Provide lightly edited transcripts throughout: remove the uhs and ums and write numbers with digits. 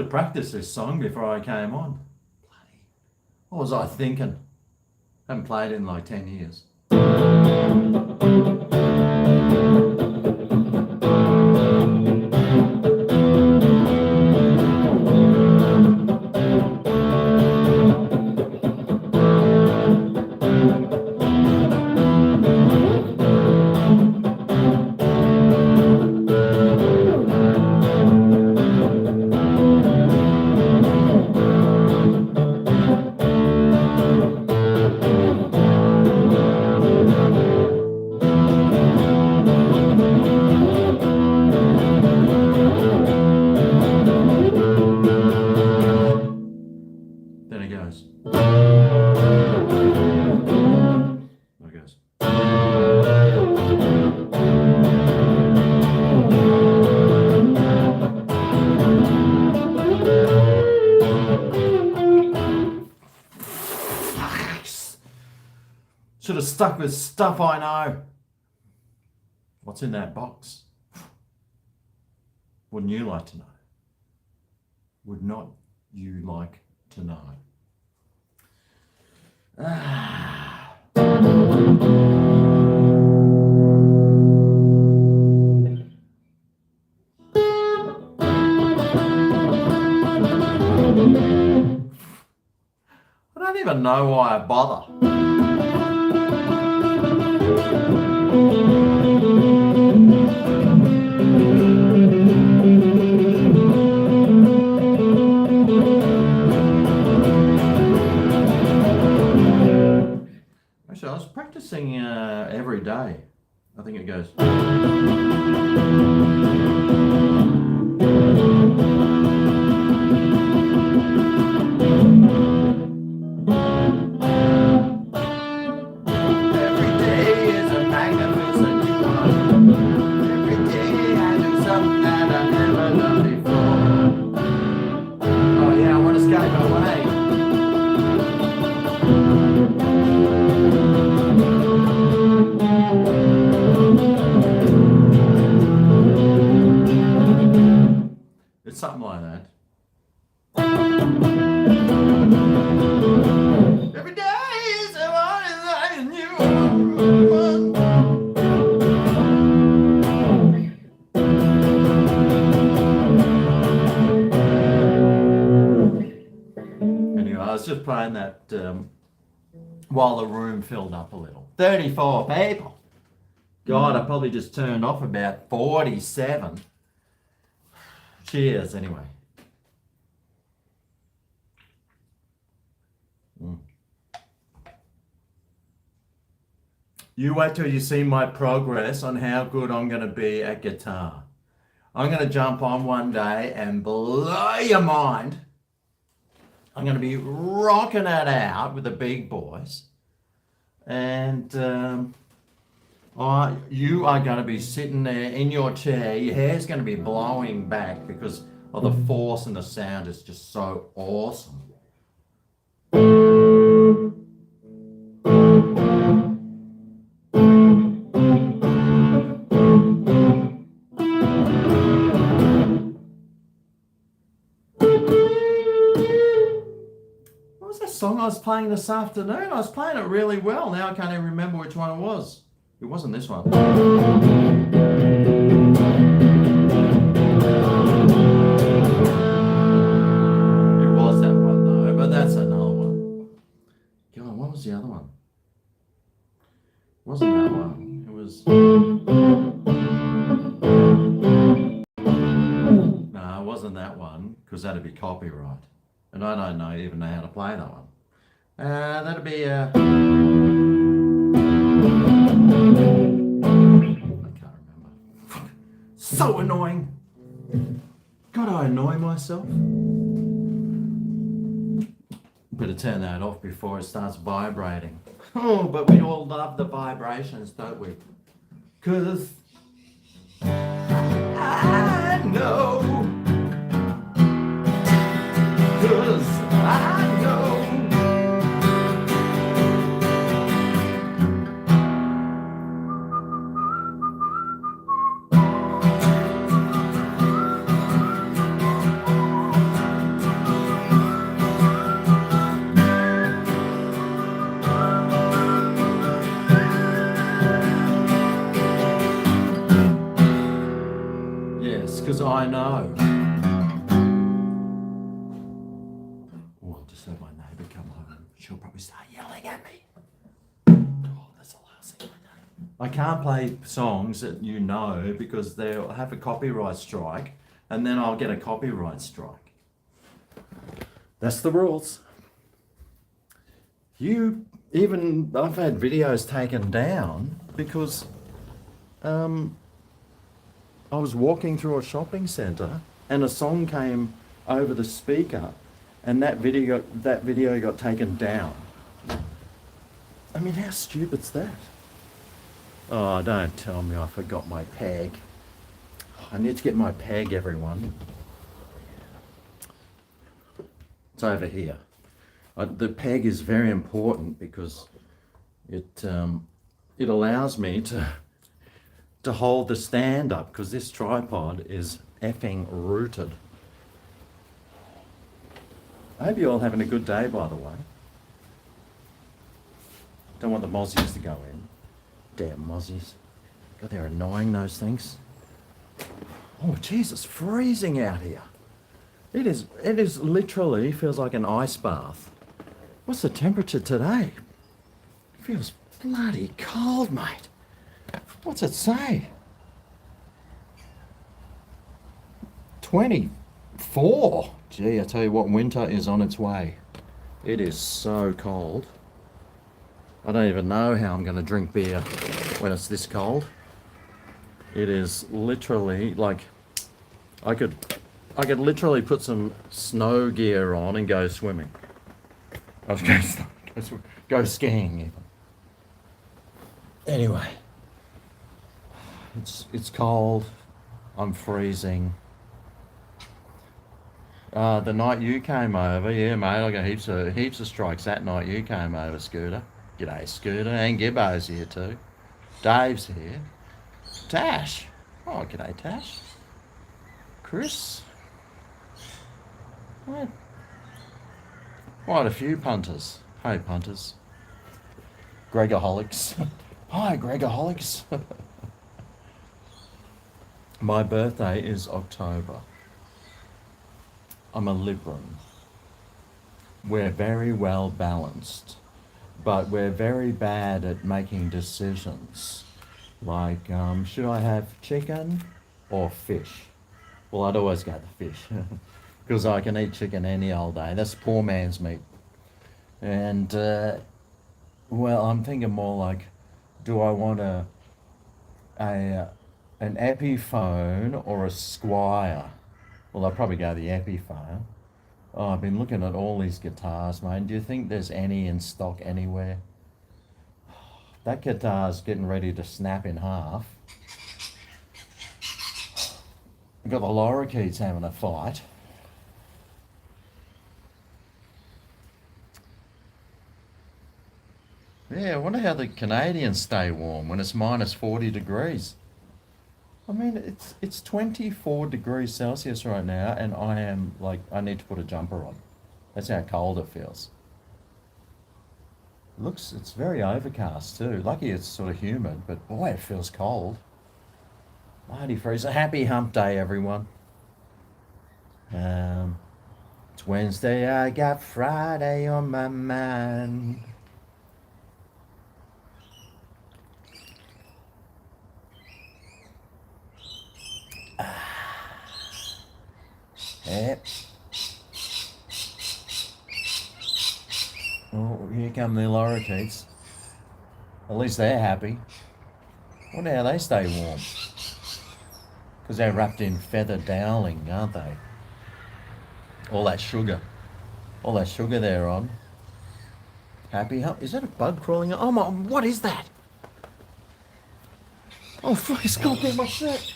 have practiced this song before I came on. Bloody, what was I thinking? Haven't played it in like 10 years. Then it goes. There it goes. Should have stuck with stuff I know. What's in that box? Wouldn't you like to know? Would not you like to know? I don't even know why I bother. Actually, I was practicing every day. I think it goes. It's something like that. Every day is a new one. Anyway, I was just playing that while the room filled up a little. 34 people. God, I probably just turned off about 47. Cheers, anyway. You wait till you see my progress on how good I'm going to be at guitar. I'm going to jump on one day and blow your mind. I'm going to be rocking it out with the big boys. And you are going to be sitting there in your chair. Your hair's going to be blowing back because of the force and the sound is just so awesome. What was that song I was playing this afternoon? I was playing it really well. Now I can't even remember which one it was. It wasn't this one. It was that one though, but that's another one. God, what was the other one? It wasn't that one. It was... No, it wasn't that one, because that'd be copyright. And I don't even know how to play that one. That'd be... I can't remember. So annoying. Gotta annoy myself. Better turn that off before it starts vibrating. Oh, but we all love the vibrations, don't we? 'Cause I know. 'Cause I know. just heard my neighbour come home. She'll probably start yelling at me. Oh, that's the last thing I know. I can't play songs that you know because they'll have a copyright strike and then I'll get a copyright strike. That's the rules. I've had videos taken down because I was walking through a shopping centre and a song came over the speaker and that video got taken down. I mean, how stupid's that? Oh, don't tell me I forgot my peg. I need to get my peg, everyone. It's over here. The peg is very important because it allows me to hold the stand up because this tripod is effing rooted. I hope you're all having a good day, by the way. Don't want the mozzies to go in. Damn mozzies. God, they're annoying, those things. Oh, jeez, it's freezing out here. It is literally feels like an ice bath. What's the temperature today? It feels bloody cold, mate. What's it say? 24. Gee, I tell you what, winter is on its way. It is so cold. I don't even know how I'm going to drink beer when it's this cold. It is literally like I could literally put some snow gear on and go swimming. I was go skiing even. Anyway, it's cold. I'm freezing. The night you came over, yeah, mate, I got heaps of strikes that night you came over, Scooter. G'day, Scooter, and Gibbo's here too. Dave's here. Tash. Oh, g'day, Tash. Chris. What? Quite a few punters. Hey, punters. GregOholics. Hi, GregOholics. My birthday is October. I'm a Libran. We're very well balanced, but we're very bad at making decisions. Like, should I have chicken or fish? Well, I'd always go the fish. Because I can eat chicken any old day. That's poor man's meat. And, well, I'm thinking more like, do I want an Epiphone or a Squire? Well, I'll probably go the Epiphone. Oh, I've been looking at all these guitars, mate. Do you think there's any in stock anywhere? That guitar's getting ready to snap in half. We've got the lorikeets having a fight. Yeah, I wonder how the Canadians stay warm when it's minus 40 degrees. I mean, it's 24 degrees Celsius right now, and I am like, I need to put a jumper on. That's how cold it feels. It's very overcast too. Lucky it's sort of humid, but boy, it feels cold. Mighty freezer. Happy hump day, everyone. It's Wednesday, I got Friday on my mind. Yep. Oh, here come the lorikeets. At least they're happy. Wonder how they stay warm. Because they're wrapped in feather doweling, aren't they? All that sugar they're on. Happy hump. Is that a bug crawling? Oh my, what is that? Oh, fuck, it's got me in my shirt.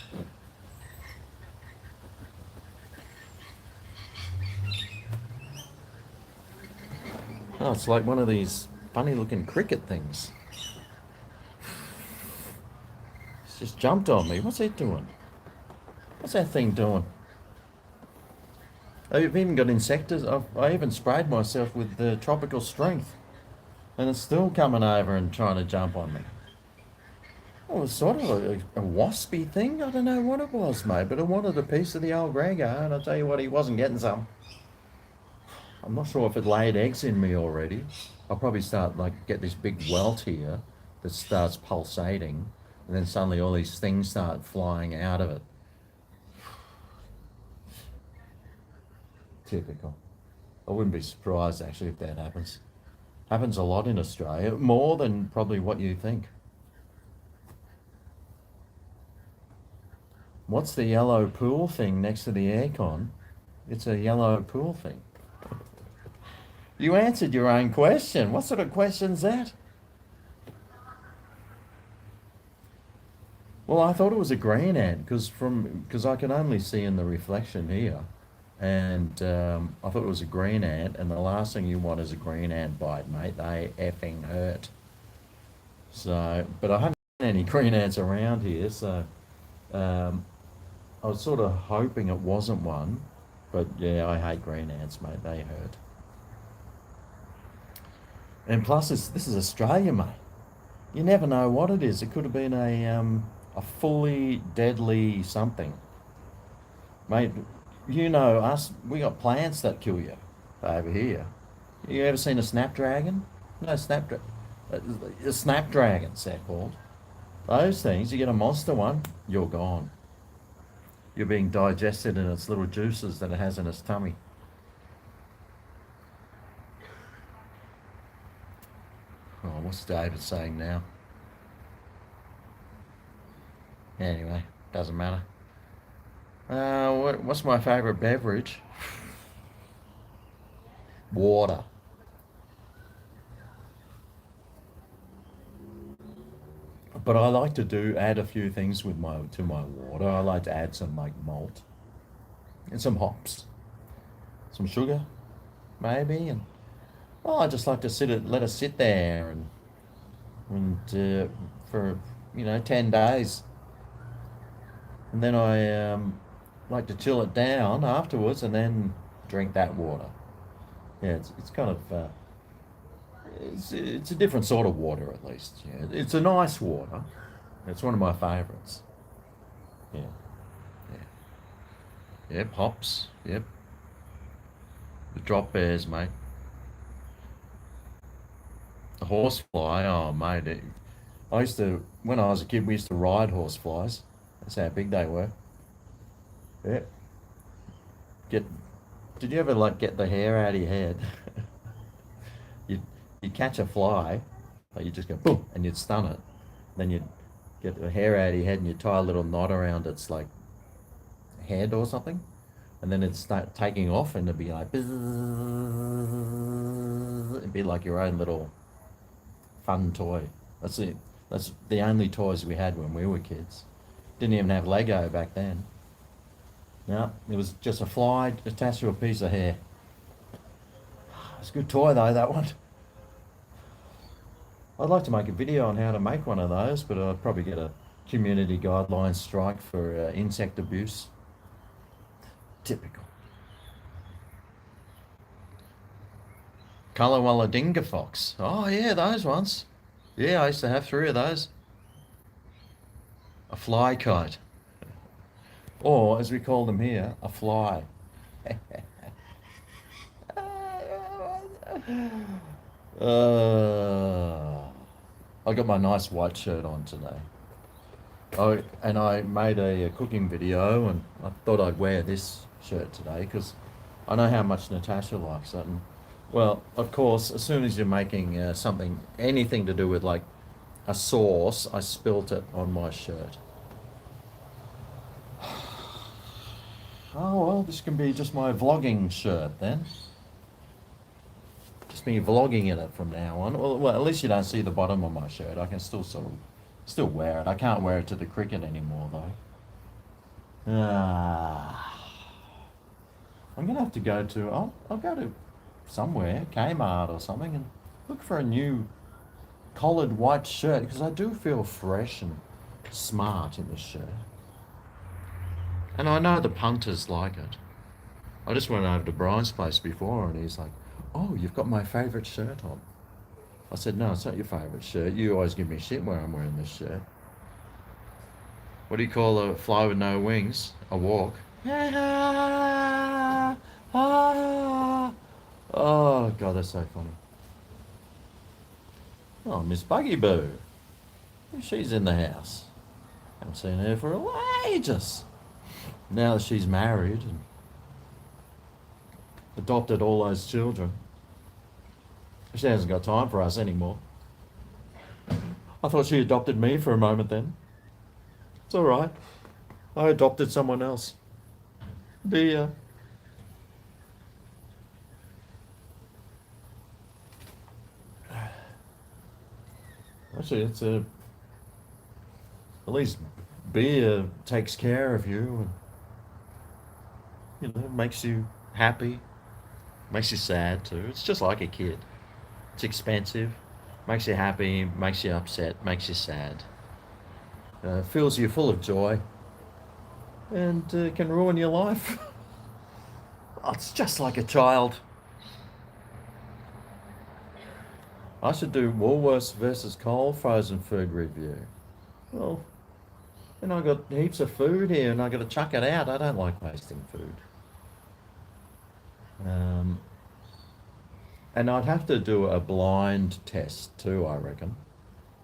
Oh, it's like one of these funny looking cricket things. It's just jumped on me. What's it doing? What's that thing doing? I've even got insecticides. I even sprayed myself with the tropical strength. And it's still coming over and trying to jump on me. Well, it's sort of a waspy thing. I don't know what it was, mate, but it wanted a piece of the old GregO, and I'll tell you what, he wasn't getting some. I'm not sure if it laid eggs in me already. I'll probably start like get this big welt here that starts pulsating, and then suddenly all these things start flying out of it. Typical. I wouldn't be surprised actually if that happens. Happens a lot in Australia, more than probably what you think. What's the yellow pool thing next to the aircon? It's a yellow pool thing. You answered your own question. What sort of question's that? Well, I thought it was a green ant because I can only see in the reflection here, and I thought it was a green ant. And the last thing you want is a green ant bite, mate. They effing hurt. So, but I haven't seen any green ants around here, so um, I was sort of hoping it wasn't one. But yeah, I hate green ants, mate. They hurt. And plus, this is Australia, mate. You never know what it is. It could have been a fully deadly something, mate. You know us. We got plants that kill you over here. You ever seen a snapdragon? No, snapdragons they're called. Those things. You get a monster one, you're gone. You're being digested in its little juices that it has in its tummy. Oh, what's David saying now? Anyway, doesn't matter. What's my favourite beverage? Water. But I like to add a few things with my water. I like to add some like malt and some hops, some sugar, maybe, and I just like to let it sit there and for 10 days, and then I like to chill it down afterwards, and then drink that water. Yeah, it's kind of it's a different sort of water at least. Yeah, it's a nice water. It's one of my favourites. Yeah, yeah, yep, hops. Yep, the drop bears, mate. The horsefly. Oh, mate. I used to when I was a kid. We used to ride horseflies. That's how big they were. Yeah. Get. Did you ever like get the hair out of your head? you you catch a fly, like you just go boom, and you'd stun it. Then you'd get the hair out of your head, and you tie a little knot around its like head or something, and then it'd start taking off, and it'd be like, it'd be like your own little fun toy. That's it. That's the only toys we had when we were kids. Didn't even have Lego back then. No, it was just a fly attached to a piece of hair. It's a good toy though, that one. I'd like to make a video on how to make one of those, but I'd probably get a community guidelines strike for insect abuse. Typical. Colourwalla dingo fox. Oh yeah, those ones. Yeah, I used to have 3 of those. A fly kite. Or, as we call them here, a fly. I got my nice white shirt on today. And I made a cooking video, and I thought I'd wear this shirt today because I know how much Natasha likes it. And, well, of course, as soon as you're making anything to do with like a sauce, I spilt it on my shirt. Oh, well, this can be just my vlogging shirt then. Just me vlogging in it from now on. Well, at least you don't see the bottom of my shirt. I can still wear it. I can't wear it to the cricket anymore though. I'm gonna have to I'll go to somewhere, Kmart or something, and look for a new collared white shirt because I do feel fresh and smart in this shirt. And I know the punters like it. I just went over to Brian's place before and he's like, "Oh, you've got my favourite shirt on." I said, "No, it's not your favourite shirt. You always give me shit when I'm wearing this shirt." What do you call a fly with no wings? A walk. Oh, God, that's so funny. Oh, Miss Buggy Boo. She's in the house. Haven't seen her for ages. Now that she's married and adopted all those children, she hasn't got time for us anymore. I thought she adopted me for a moment then. It's all right. I adopted someone else. The Actually, it's a at least beer takes care of you and makes you happy, makes you sad too. It's just like a kid. It's expensive, makes you happy, makes you upset, makes you sad. Fills you full of joy and can ruin your life. It's just like a child. I should do Woolworths versus Coles frozen food review. Well, and I got heaps of food here and I got to chuck it out. I don't like wasting food. Um, and I'd have to do a blind test too, I reckon.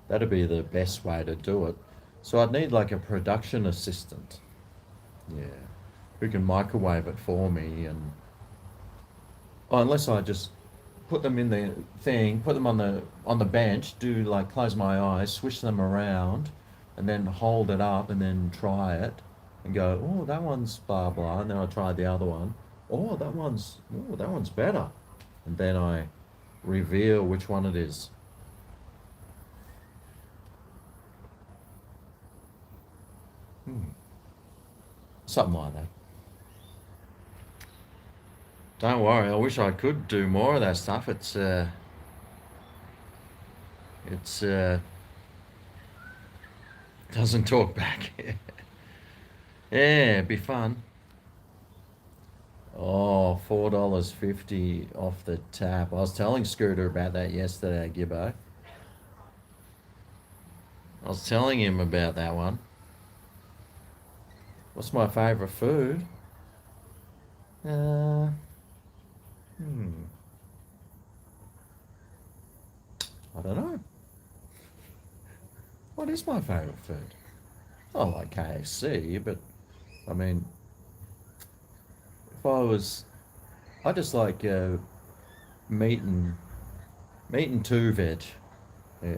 That'd be the best way to do it. So I'd need like a production assistant. Yeah. Who can microwave it for me and unless I just put them in the thing, put them on the bench, do like close my eyes, swish them around, and then hold it up and then try it and go, oh, that one's blah blah, and then I try the other one. Oh, that one's better, and then I reveal which one it is. Hmm. Something like that. Don't worry, I wish I could do more of that stuff. It's doesn't talk back. Yeah, it'd be fun. Oh, $4.50 off the tap. I was telling Scooter about that yesterday, Gibbo. I was telling him about that one. What's my favourite food? Uh, hmm, I don't know. What is my favourite food? I like KFC, but I mean, if I was, I just like meat and meat and two veg. Yeah,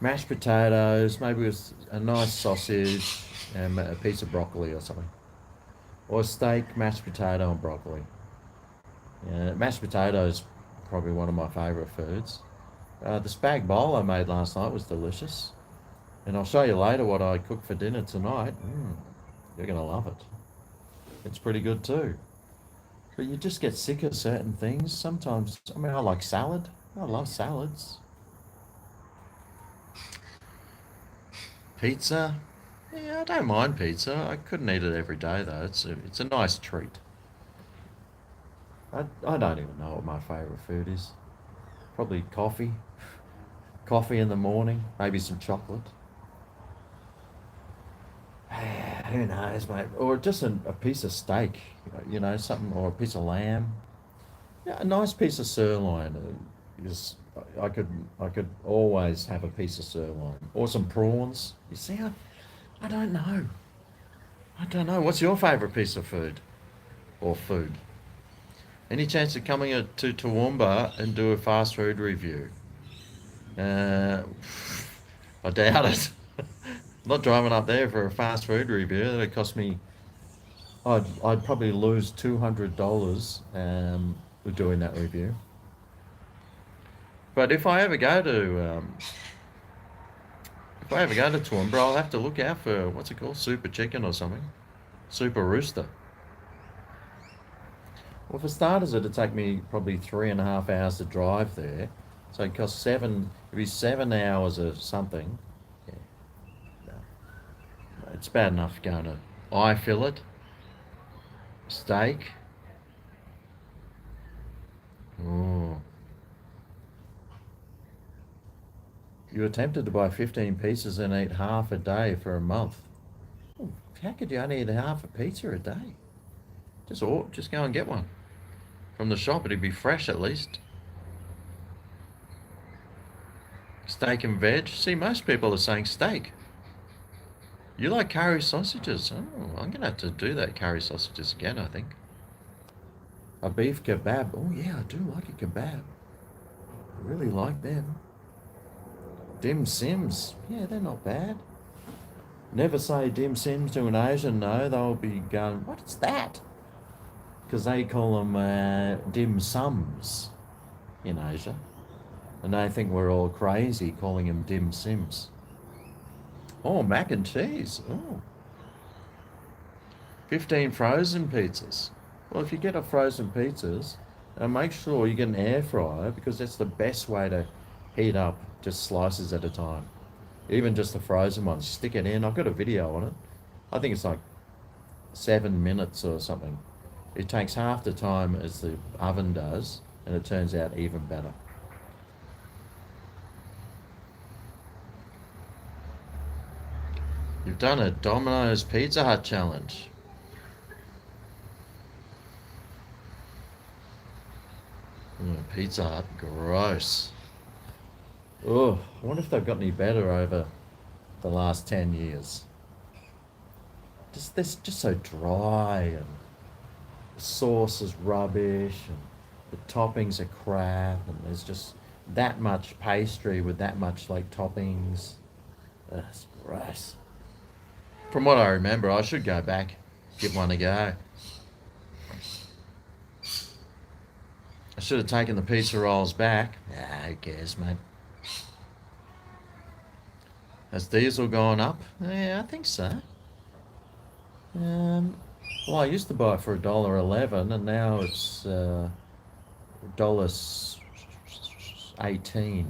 mashed potatoes, maybe with a nice sausage and a piece of broccoli or something, or a steak, mashed potato and broccoli. Yeah, mashed potatoes probably one of my favourite foods. The spag bowl I made last night was delicious, and I'll show you later what I cooked for dinner tonight. You're gonna love it. It's pretty good too. But you just get sick of certain things. Sometimes, I mean, I like salad. I love salads. Pizza. Yeah, I don't mind pizza. I couldn't eat it every day though. It's a nice treat. I don't even know what my favourite food is. Probably coffee. Coffee in the morning. Maybe some chocolate. Who knows, mate? Or just a piece of steak. Something or a piece of lamb. Yeah, a nice piece of sirloin is. I could always have a piece of sirloin or some prawns. You see, I don't know. I don't know. What's your favourite piece of food or food? Any chance of coming to Toowoomba and do a fast food review? Uh, I doubt it. Not driving up there for a fast food review. It'd cost me. I'd probably lose $200 with doing that review. But if I ever go to Toowoomba, I'll have to look out for what's it called, Super Chicken or something, Super Rooster. Well, for starters, it'd take me probably 3.5 hours to drive there, so it costs seven. It'd be 7 hours of something. Yeah, no, it's bad enough going to eye fillet, steak. Oh, you were tempted to buy 15 pieces and eat half a day for a month. Oh, how could you only eat half a pizza a day? Just go and get one. from the shop. It'd be fresh at least. Steak and veg. See, most people are saying steak. You like curry sausages? Oh, I'm going to have to do that curry sausages again, I think. A beef kebab. Oh, yeah, I do like a kebab. I really like them. Dim sims. Yeah, they're not bad. Never say dim sims to an Asian, no. They'll be going, what's that? Because they call them dim sums in Asia. And they think we're all crazy calling them dim sims. Oh, mac and cheese. Oh. 15 frozen pizzas. Well, if you get a frozen pizzas, make sure you get an air fryer because that's the best way to heat up just slices at a time. Even just the frozen ones. Stick it in. I've got a video on it. I think it's like 7 minutes or something. It takes half the time as the oven does, and it turns out even better. You've done a Domino's Pizza Hut challenge. Pizza Hut, gross. Oh, I wonder if they've got any better over the last 10 years. They're just so dry, and the sauce is rubbish, and the toppings are crap, and there's just that much pastry with that much like toppings. That's gross. From what I remember, I should go back, give one a go. I should have taken the pizza rolls back. Who cares, mate? Has diesel gone up? Yeah, I think so. Well, I used to buy it for $1.11, and now it's $1.18. I think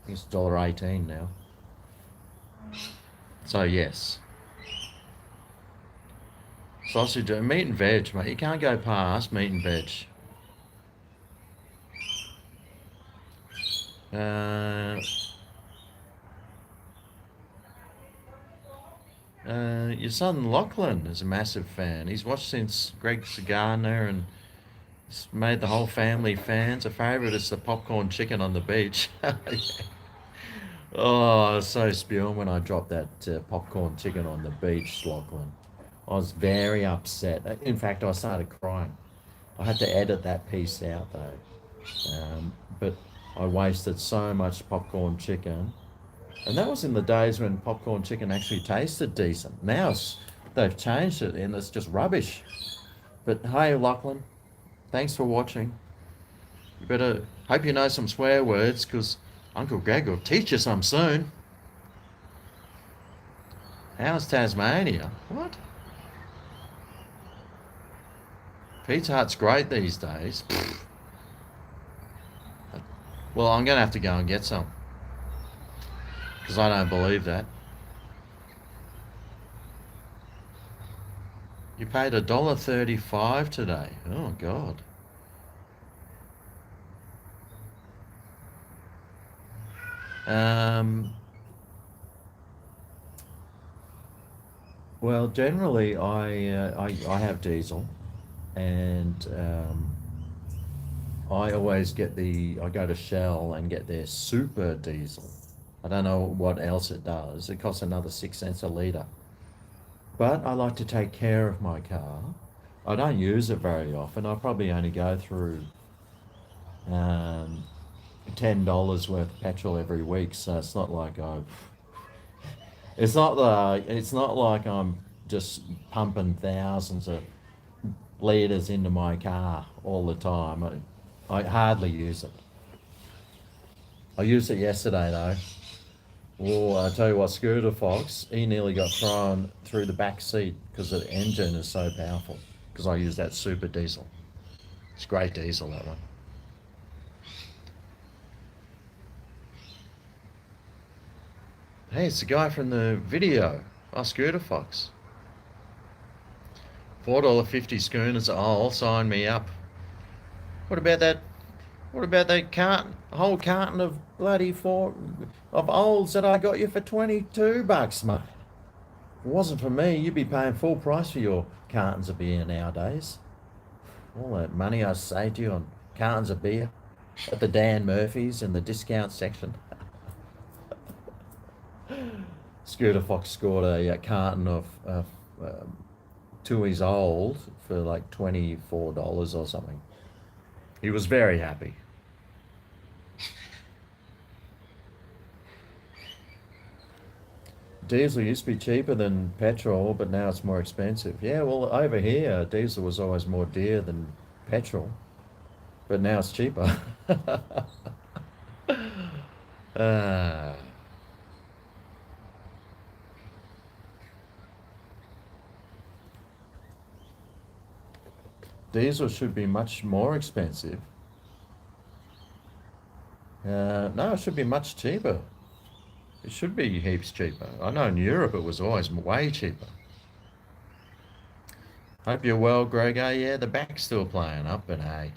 it's $1.18 now. So yes. Sausage, meat and veg, mate. You can't go past meat and veg. Your son Lachlan is a massive fan. He's watched since Greg's Gardener and made the whole family fans. A favourite is the popcorn chicken on the beach. Oh, I was so spewing when I dropped that popcorn chicken on the beach, Lachlan. I was very upset. In fact, I started crying. I had to edit that piece out though. But I wasted so much popcorn chicken. And that was in the days when popcorn chicken actually tasted decent. Now they've changed it and it's just rubbish. But hey, Lachlan, thanks for watching. You better hope you know some swear words because Uncle Greg will teach you some soon. How's Tasmania? What? Pizza Hut's great these days. Well, I'm going to have to go and get some. Because I don't believe that. You paid $1.35 today. Oh, God. Well, generally, I have diesel, and I always I go to Shell and get their super diesel. I don't know what else it does. It costs another 6 cents a litre. But I like to take care of my car. I don't use it very often. I probably only go through $10 worth of petrol every week. So it's not like it's not like I'm just pumping thousands of litres into my car all the time. I hardly use it. I used it yesterday though. Oh, I tell you what, Scooter Fox, he nearly got thrown through the back seat because the engine is so powerful. Because I use that super diesel. It's great diesel, that one. Hey, it's the guy from the video. Oh, Scooter Fox. $4.50 schooners. Oh, sign me up. What about that? What about that carton? A whole carton of bloody olds that I got you for $22, mate. If it wasn't for me, you'd be paying full price for your cartons of beer nowadays. All that money I saved you on cartons of beer at the Dan Murphy's in the discount section. Scooter Fox scored a carton of um, Tui's Old for like $24 or something. He was very happy. Diesel used to be cheaper than petrol, but now it's more expensive. Yeah, well, over here, diesel was always more dear than petrol, but now it's cheaper. Ah. Diesel should be much more expensive. No, it should be much cheaper. It should be heaps cheaper. I know in Europe it was always way cheaper. Hope you're well, GregO. Yeah, the back's still playing up, but hey.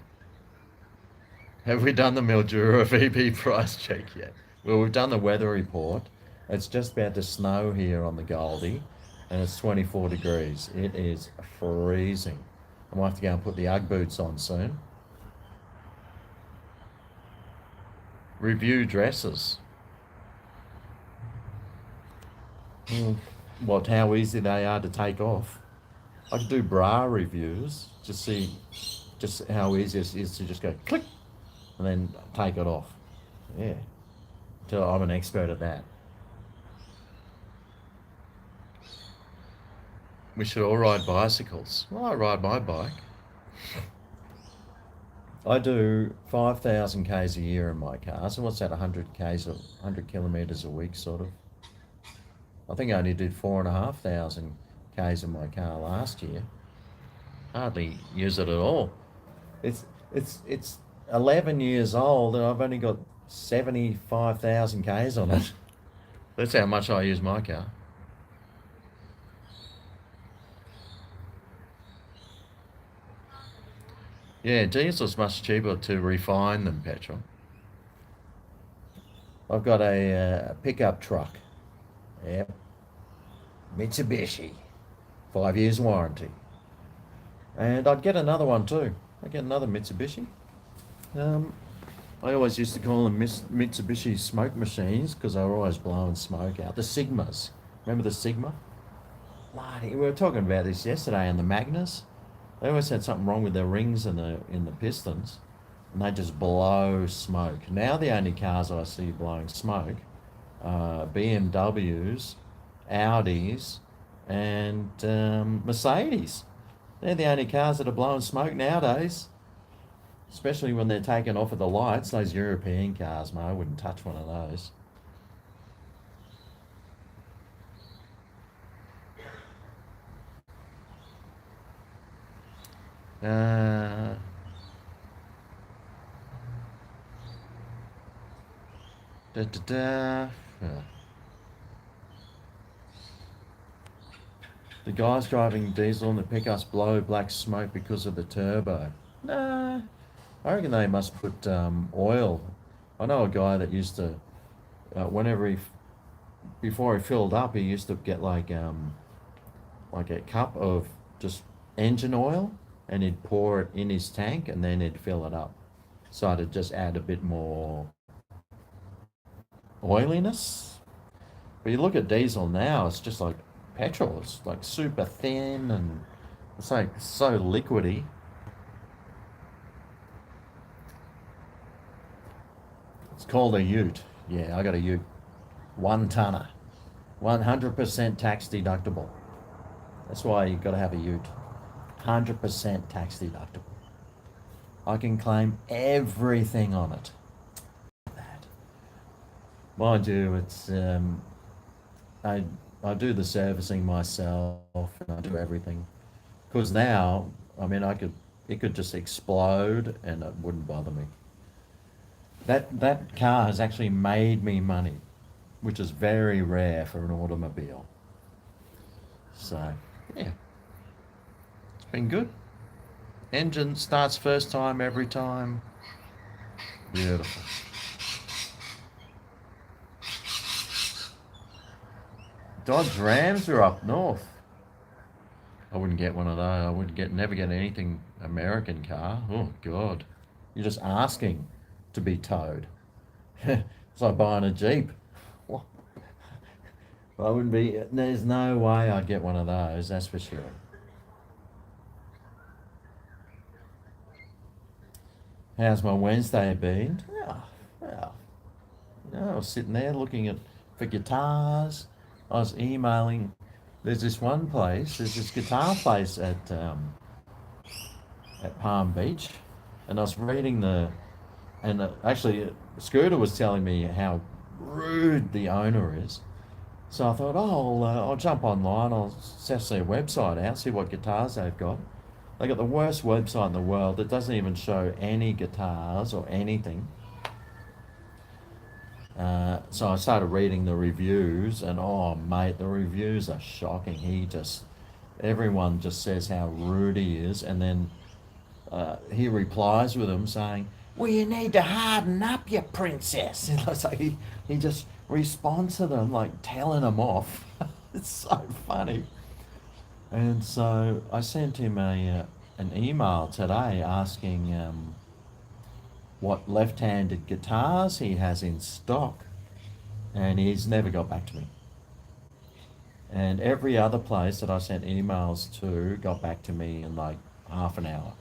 Have we done the Mildura VB price check yet? Well, we've done the weather report. It's just about to snow here on the Goldie, and it's 24 degrees. It is freezing. I might have to go and put the Ugg boots on soon. Review dresses. What, how easy they are to take off. I could do bra reviews, just how easy it is to just go click and then take it off. Yeah, till I'm an expert at that. We should all ride bicycles. Well, I ride my bike. I do 5,000 k's a year in my car. So what's that? 100 k's, 100 kilometers a week, sort of. I think I only did 4,500 k's in my car last year. Hardly use it at all. It's 11 years old and I've only got 75,000 k's on it. That's how much I use my car. Yeah, diesel's much cheaper to refine than petrol. I've got a pickup truck. Yep. Mitsubishi. 5 years warranty. And I'd get another one too. I'd get another Mitsubishi. I always used to call them Mitsubishi smoke machines because they were always blowing smoke out. The Sigmas. Remember the Sigma? Bloody, we were talking about this yesterday in the Magnus. They always had something wrong with their rings in the pistons, and they just blow smoke. Now the only cars I see blowing smoke are BMWs, Audis, and Mercedes. They're the only cars that are blowing smoke nowadays, especially when they're taken off of the lights. Those European cars, mate, I wouldn't touch one of those. Da, da, da. The guys driving diesel and the pickups blow black smoke because of the turbo. Nah, I reckon they must put oil. I know a guy that used to, whenever before he filled up, he used to get like a cup of just engine oil, and he'd pour it in his tank, and then he'd fill it up. So it'd just add a bit more oiliness. But you look at diesel now, it's just like petrol. It's like super thin and it's like so liquidy. It's called a ute. Yeah, I got a ute. 1 tonner. 100% tax deductible. That's why you got to have a ute. 100% tax deductible. I can claim everything on it. Mind you, it's I do the servicing myself and I do everything. Because now, I mean, it could just explode and it wouldn't bother me. That car has actually made me money, which is very rare for an automobile. So, yeah, it's been good. Engine starts first time every time. Beautiful. Dodge Rams are up north. I wouldn't get one of those. I would never get anything American car. Oh God, you're just asking to be towed. It's like buying a Jeep. Well, I wouldn't be. There's no way I'd get one of those. That's for sure. How's my Wednesday been? Yeah, yeah. I was sitting there looking for guitars. I was emailing. There's this one place. There's this guitar place at Palm Beach, and I was reading actually Scooter was telling me how rude the owner is. So I thought, oh, I'll jump online. I'll test their website out, see what guitars they've got. They got the worst website in the world. It doesn't even show any guitars or anything. So I started reading the reviews, and oh, mate, the reviews are shocking. Everyone just says how rude he is, and then he replies with them saying, "Well, you need to harden up, you princess." So he just responds to them like telling them off. It's so funny. And so I sent him an email today asking what left-handed guitars he has in stock, and he's never got back to me. And every other place that I sent emails to got back to me in like half an hour.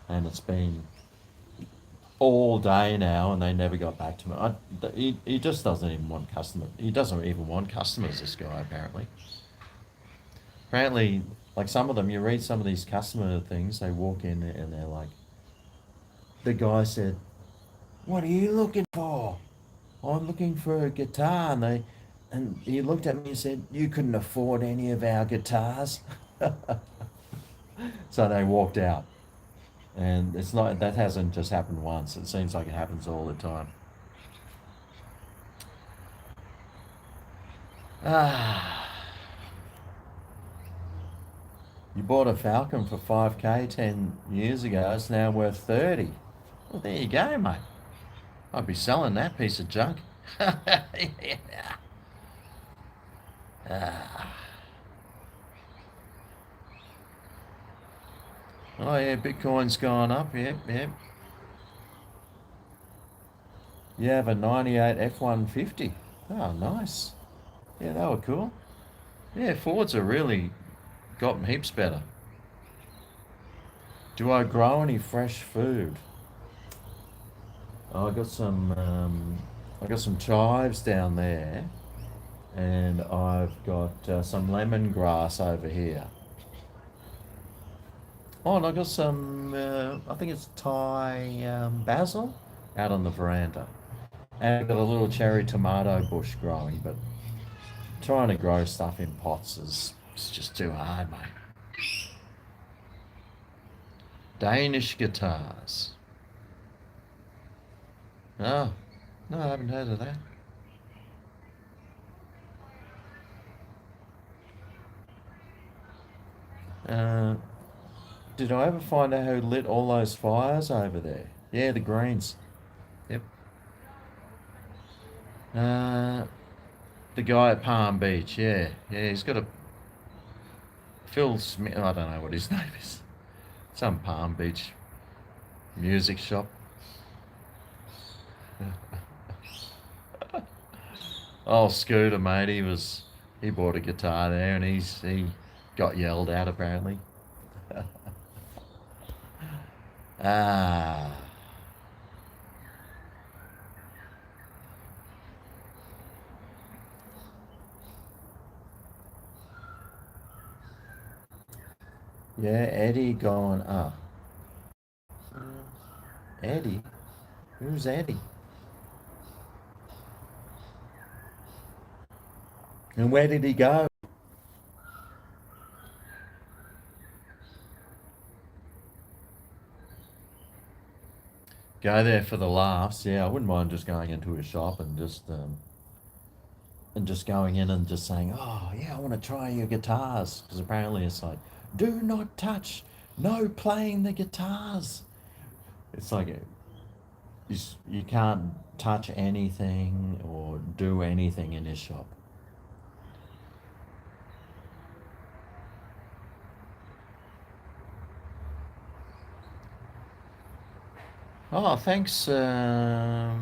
And it's been all day now, and they never got back to me. He just doesn't even want customers. He doesn't even want customers, this guy, apparently. Apparently, like some of them, you read some of these customer things, they walk in and they're like, the guy said, "What are you looking for?" "I'm looking for a guitar." And he looked at me and said, "You couldn't afford any of our guitars." So they walked out. And it's not, that hasn't just happened once. It seems like it happens all the time. Ah, you bought a Falcon for 5K 10 years ago. It's now worth 30. Well, there you go, mate. I'd be selling that piece of junk. Yeah. Ah. Oh yeah, Bitcoin's gone up. Yep, yep. You have a 98 F-150. Oh, nice. Yeah, they were cool. Yeah, Fords are really gotten heaps better. Do I grow any fresh food? Oh, I got some chives down there, and I've got some lemongrass over here. Oh, and I got some, I think it's Thai basil out on the veranda. And I've got a little cherry tomato bush growing, but trying to grow stuff in pots is it's just too hard, mate. Danish guitars. Oh, no, I haven't heard of that. Uh, did I ever find out who lit all those fires over there? Yeah, the Greens. Yep. Uh, the guy at Palm Beach. Yeah, yeah. He's got a Phil Smith. I don't know what his name is. Some Palm Beach music shop. Oh, Scooter, mate. He bought a guitar there, and he got yelled at apparently. Ah. Yeah, Eddie gone up. Eddie? Who's Eddie? And where did he go? Go there for the laughs. Yeah, I wouldn't mind just going into a shop and just going in and just saying, "Oh yeah, I want to try your guitars," because apparently it's like, "Do not touch, no playing the guitars." It's like you can't touch anything or do anything in his shop. Oh, thanks, Matt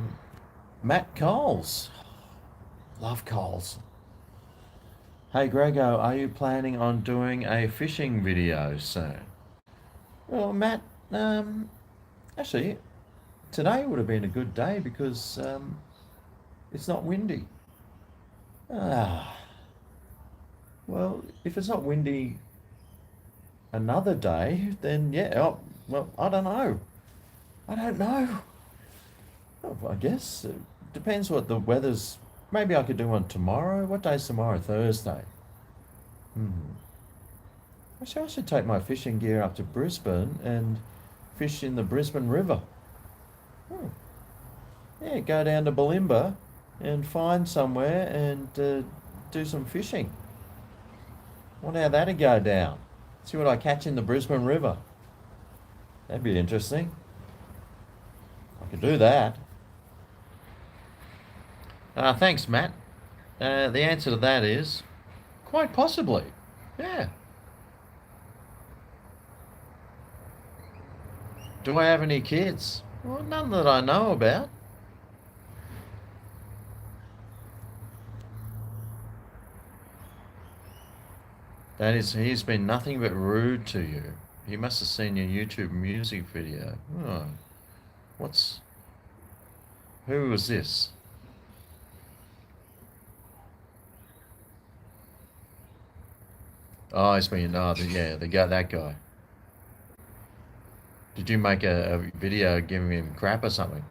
Coles. Love Coles. Hey, GregO, are you planning on doing a fishing video soon? Well, Matt, actually, today would have been a good day because it's not windy. Ah, well, if it's not windy another day, then yeah, oh, well, I don't know. I don't know. Oh, I guess it depends what the weather's. Maybe I could do one tomorrow. What day's tomorrow? Thursday. Hmm. Actually, I should take my fishing gear up to Brisbane and fish in the Brisbane River. Hmm. Yeah, go down to Bulimba and find somewhere and do some fishing. Wonder how that'd go down. See what I catch in the Brisbane River. That'd be interesting. I could do that. Thanks, Matt. The answer to that is quite possibly. Yeah. Do I have any kids? Well, none that I know about. That is, he's been nothing but rude to you. He must have seen your YouTube music video. Oh, what's. Who was this? Oh, it's been. Oh, yeah, the guy, that guy. Did you make a video giving him crap or something?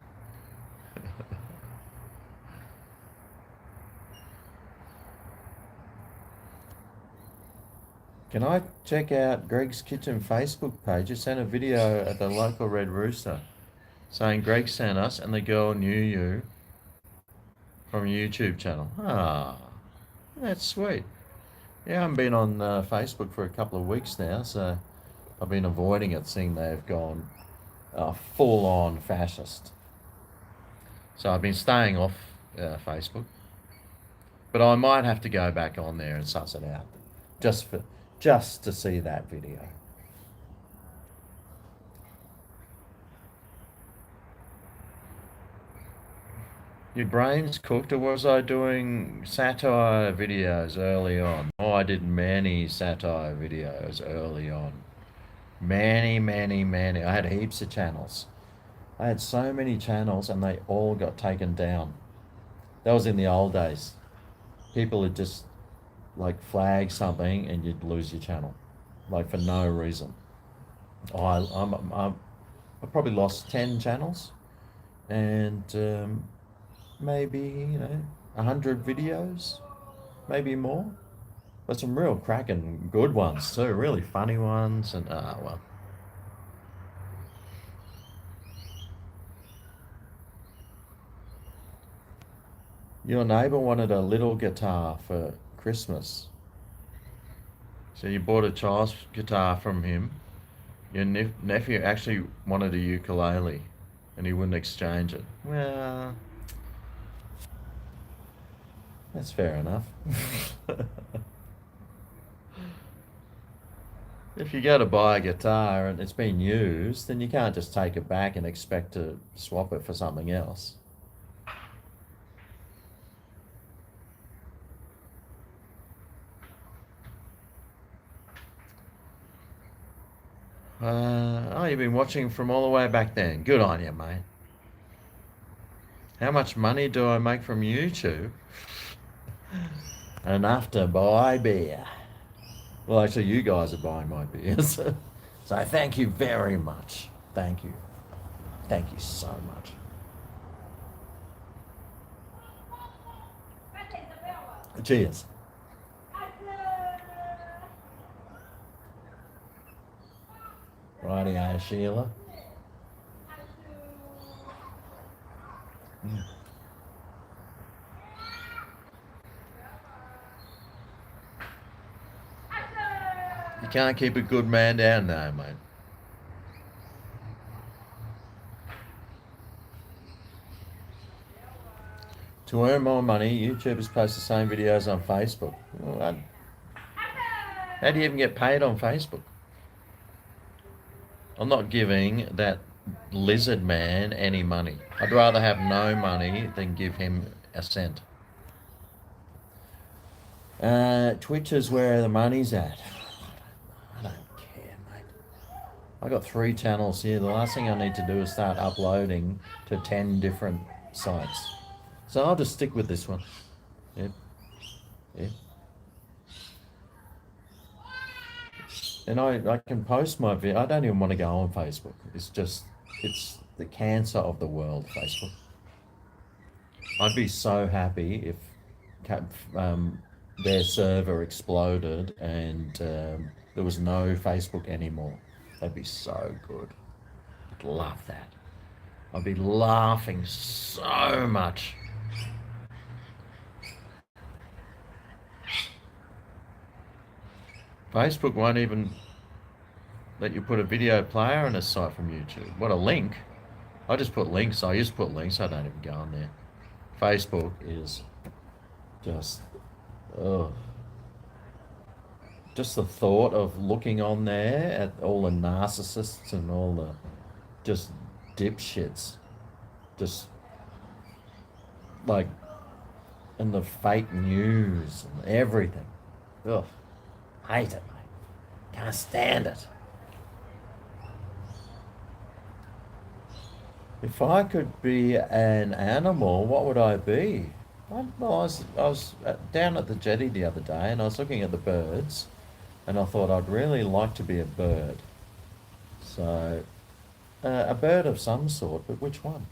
Can I check out Greg's Kitchen Facebook page? He sent a video at the local Red Rooster saying Greg sent us and the girl knew you from a YouTube channel. Ah, that's sweet. Yeah, I haven't been on Facebook for a couple of weeks now, so I've been avoiding it, seeing they've gone full on fascist. So I've been staying off Facebook, but I might have to go back on there and suss it out, just to see that video. Your brain's cooked, or was I doing satire videos early on? Oh, I did many satire videos early on. Many, many, many. I had heaps of channels. I had so many channels and they all got taken down. That was in the old days. People would just like flag something and you'd lose your channel, like for no reason. Oh, I probably lost 10 channels and maybe, 100 videos, maybe more. But some real cracking good ones too, really funny ones. And, well. Your neighbour wanted a little guitar for Christmas. So you bought a child's guitar from him. Your nephew actually wanted a ukulele and he wouldn't exchange it. Well, that's fair enough. If you go to buy a guitar and it's been used, then you can't just take it back and expect to swap it for something else. Oh, you've been watching from all the way back then. Good on you, mate. How much money do I make from YouTube? Enough to buy beer. Well, actually, you guys are buying my beers. So thank you very much. Thank you. Thank you so much. Cheers. Righty-o, Sheila. Mm. You can't keep a good man down now, mate. To earn more money, YouTubers post the same videos on Facebook. Well, how do you even get paid on Facebook? I'm not giving that lizard man any money. I'd rather have no money than give him a cent. Twitch is where the money's at. I don't care, mate. I got 3 channels here. The last thing I need to do is start uploading to 10 different sites. So I'll just stick with this one. Yep. Yep. And I can post my video. I don't even want to go on Facebook. It's the cancer of the world, Facebook. I'd be so happy if their server exploded and there was no Facebook anymore. That'd be so good. I'd love that. I'd be laughing so much. Facebook won't even let you put a video player on a site from YouTube. What, a link? I just put links. I used to put links. I don't even go on there. Facebook is just, ugh. Just the thought of looking on there at all the narcissists and all the just dipshits, just like, and the fake news and everything. Ugh, hate it, mate. Can't stand it. If I could be an animal, what would I be? I was down at the jetty the other day and I was looking at the birds and I thought I'd really like to be a bird. So, a bird of some sort, but which one?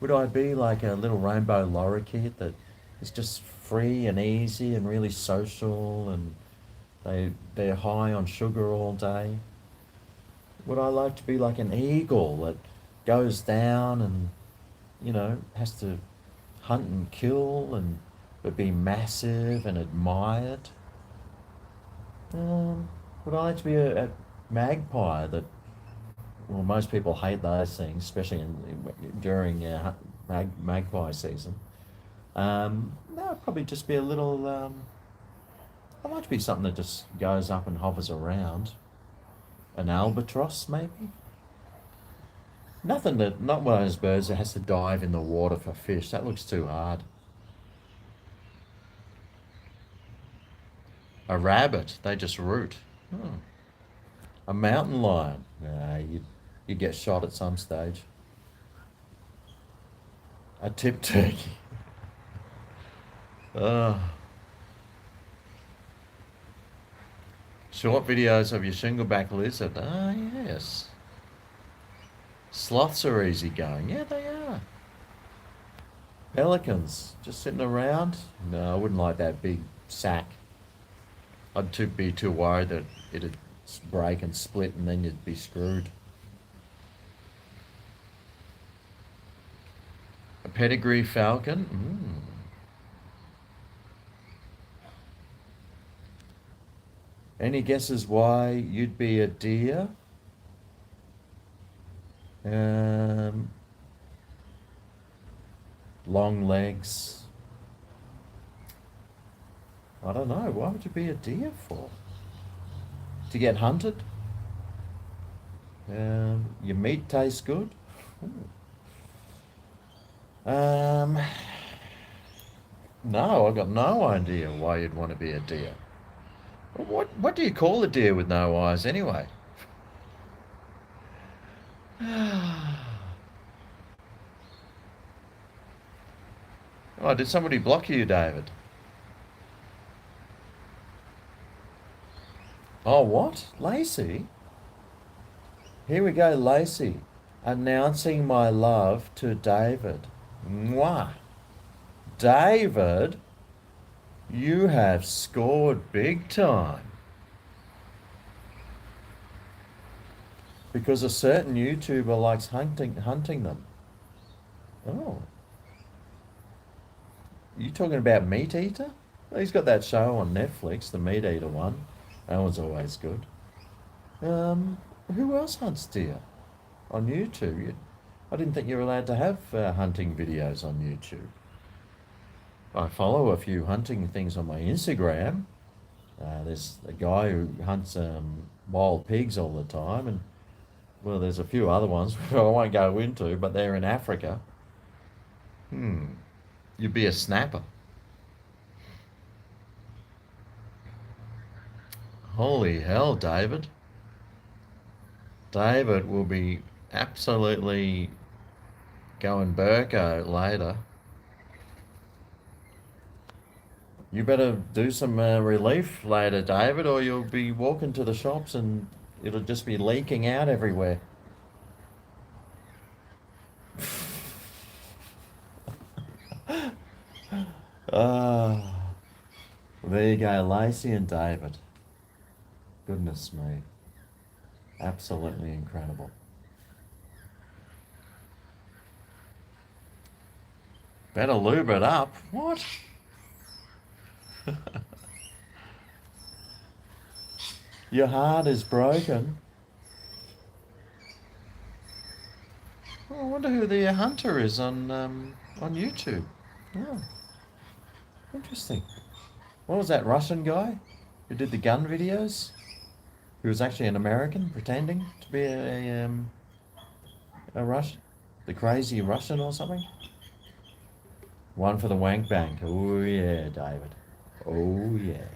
Would I be like a little rainbow lorikeet that is just free and easy and really social and they're high on sugar all day? Would I like to be like an eagle that goes down and, you know, has to hunt and kill and but be massive and admired? Would I like to be a magpie that, well, most people hate those things, especially during magpie season. No, I'd probably just be a little, I'd like to be something that just goes up and hovers around. An albatross, maybe? Not one of those birds that has to dive in the water for fish. That looks too hard. A rabbit, they just root. Oh. A mountain lion. Nah, you'd get shot at some stage. A tip turkey. Short videos of your shingleback lizard. Ah, yes. Sloths are easy going. Yeah, they are. Pelicans, just sitting around. No, I wouldn't like that big sack. I'd be too worried that it'd break and split and then you'd be screwed. A pedigree falcon. Any guesses why you'd be a deer? Long legs. I don't know. Why would you be a deer for? To get hunted? Your meat tastes good? No, I've got no idea why you'd want to be a deer. What do you call a deer with no eyes anyway? Oh, did somebody block you, David? Oh, what? Lacey? Here we go, Lacey. Announcing my love to David. Mwah. David, you have scored big time. Because a certain YouTuber likes hunting them. Oh. You talking about Meat Eater? Well, he's got that show on Netflix, the Meat Eater one. That one's always good. Who else hunts deer on YouTube? I didn't think you were allowed to have hunting videos on YouTube. I follow a few hunting things on my Instagram. There's a guy who hunts wild pigs all the time, and Well, there's a few other ones I won't go into, but they're in Africa. You'd be a snapper. Holy hell, David. David will be absolutely going Burko later. You better do some relief later, David, or you'll be walking to the shops and it'll just be leaking out everywhere. Ah, there you go, Lacey and David. Goodness me. Absolutely incredible. Better lube it up. What? Your heart is broken. Oh, I wonder who the hunter is on YouTube. Oh, interesting. What was that Russian guy who did the gun videos? He was actually an American pretending to be a Russian, the crazy Russian or something. One for the wank bank. Oh yeah, David. Oh yeah.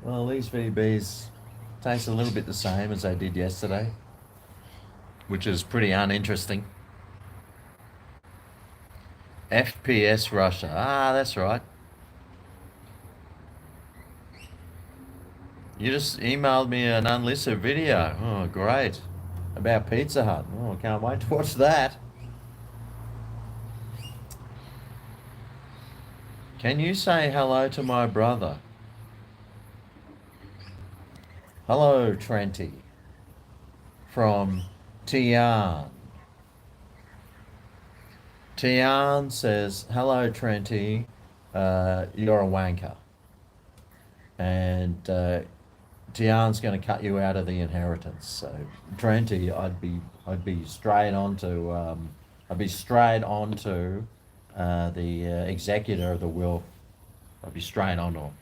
Well, these VBs taste a little bit the same as they did yesterday, which is pretty uninteresting. FPS Russia. Ah, that's right. You just emailed me an unlisted video. Oh, great. About Pizza Hut. Oh, can't wait to watch that. Can you say hello to my brother? Hello, Trenty. From Tian. Tian says, hello, Trenty. You're a wanker. And Tian's going to cut you out of the inheritance. So, Trenty, I'd be straight onto the executor of the will. I'd be straight onto him.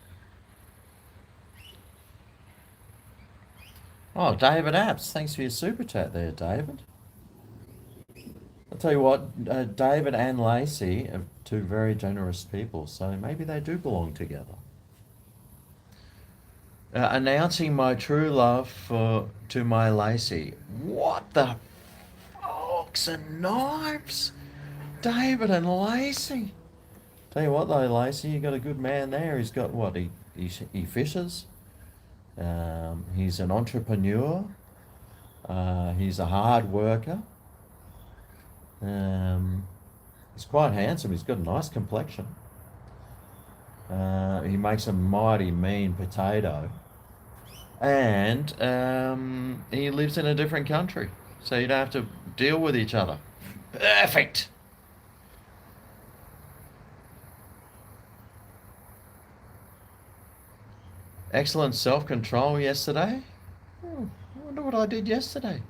Oh, David Apps, thanks for your super chat there, David. I'll tell you what, David and Lacey are two very generous people, so maybe they do belong together. Announcing my true love to my Lacey. What the forks and knives? David and Lacey. Tell you what though, Lacey, you got a good man there. He's got what? He fishes. He's an entrepreneur. He's a hard worker. He's quite handsome. He's got a nice complexion. He makes a mighty mean potato. And he lives in a different country. So you don't have to deal with each other. Perfect. Excellent self-control yesterday. I wonder what I did yesterday.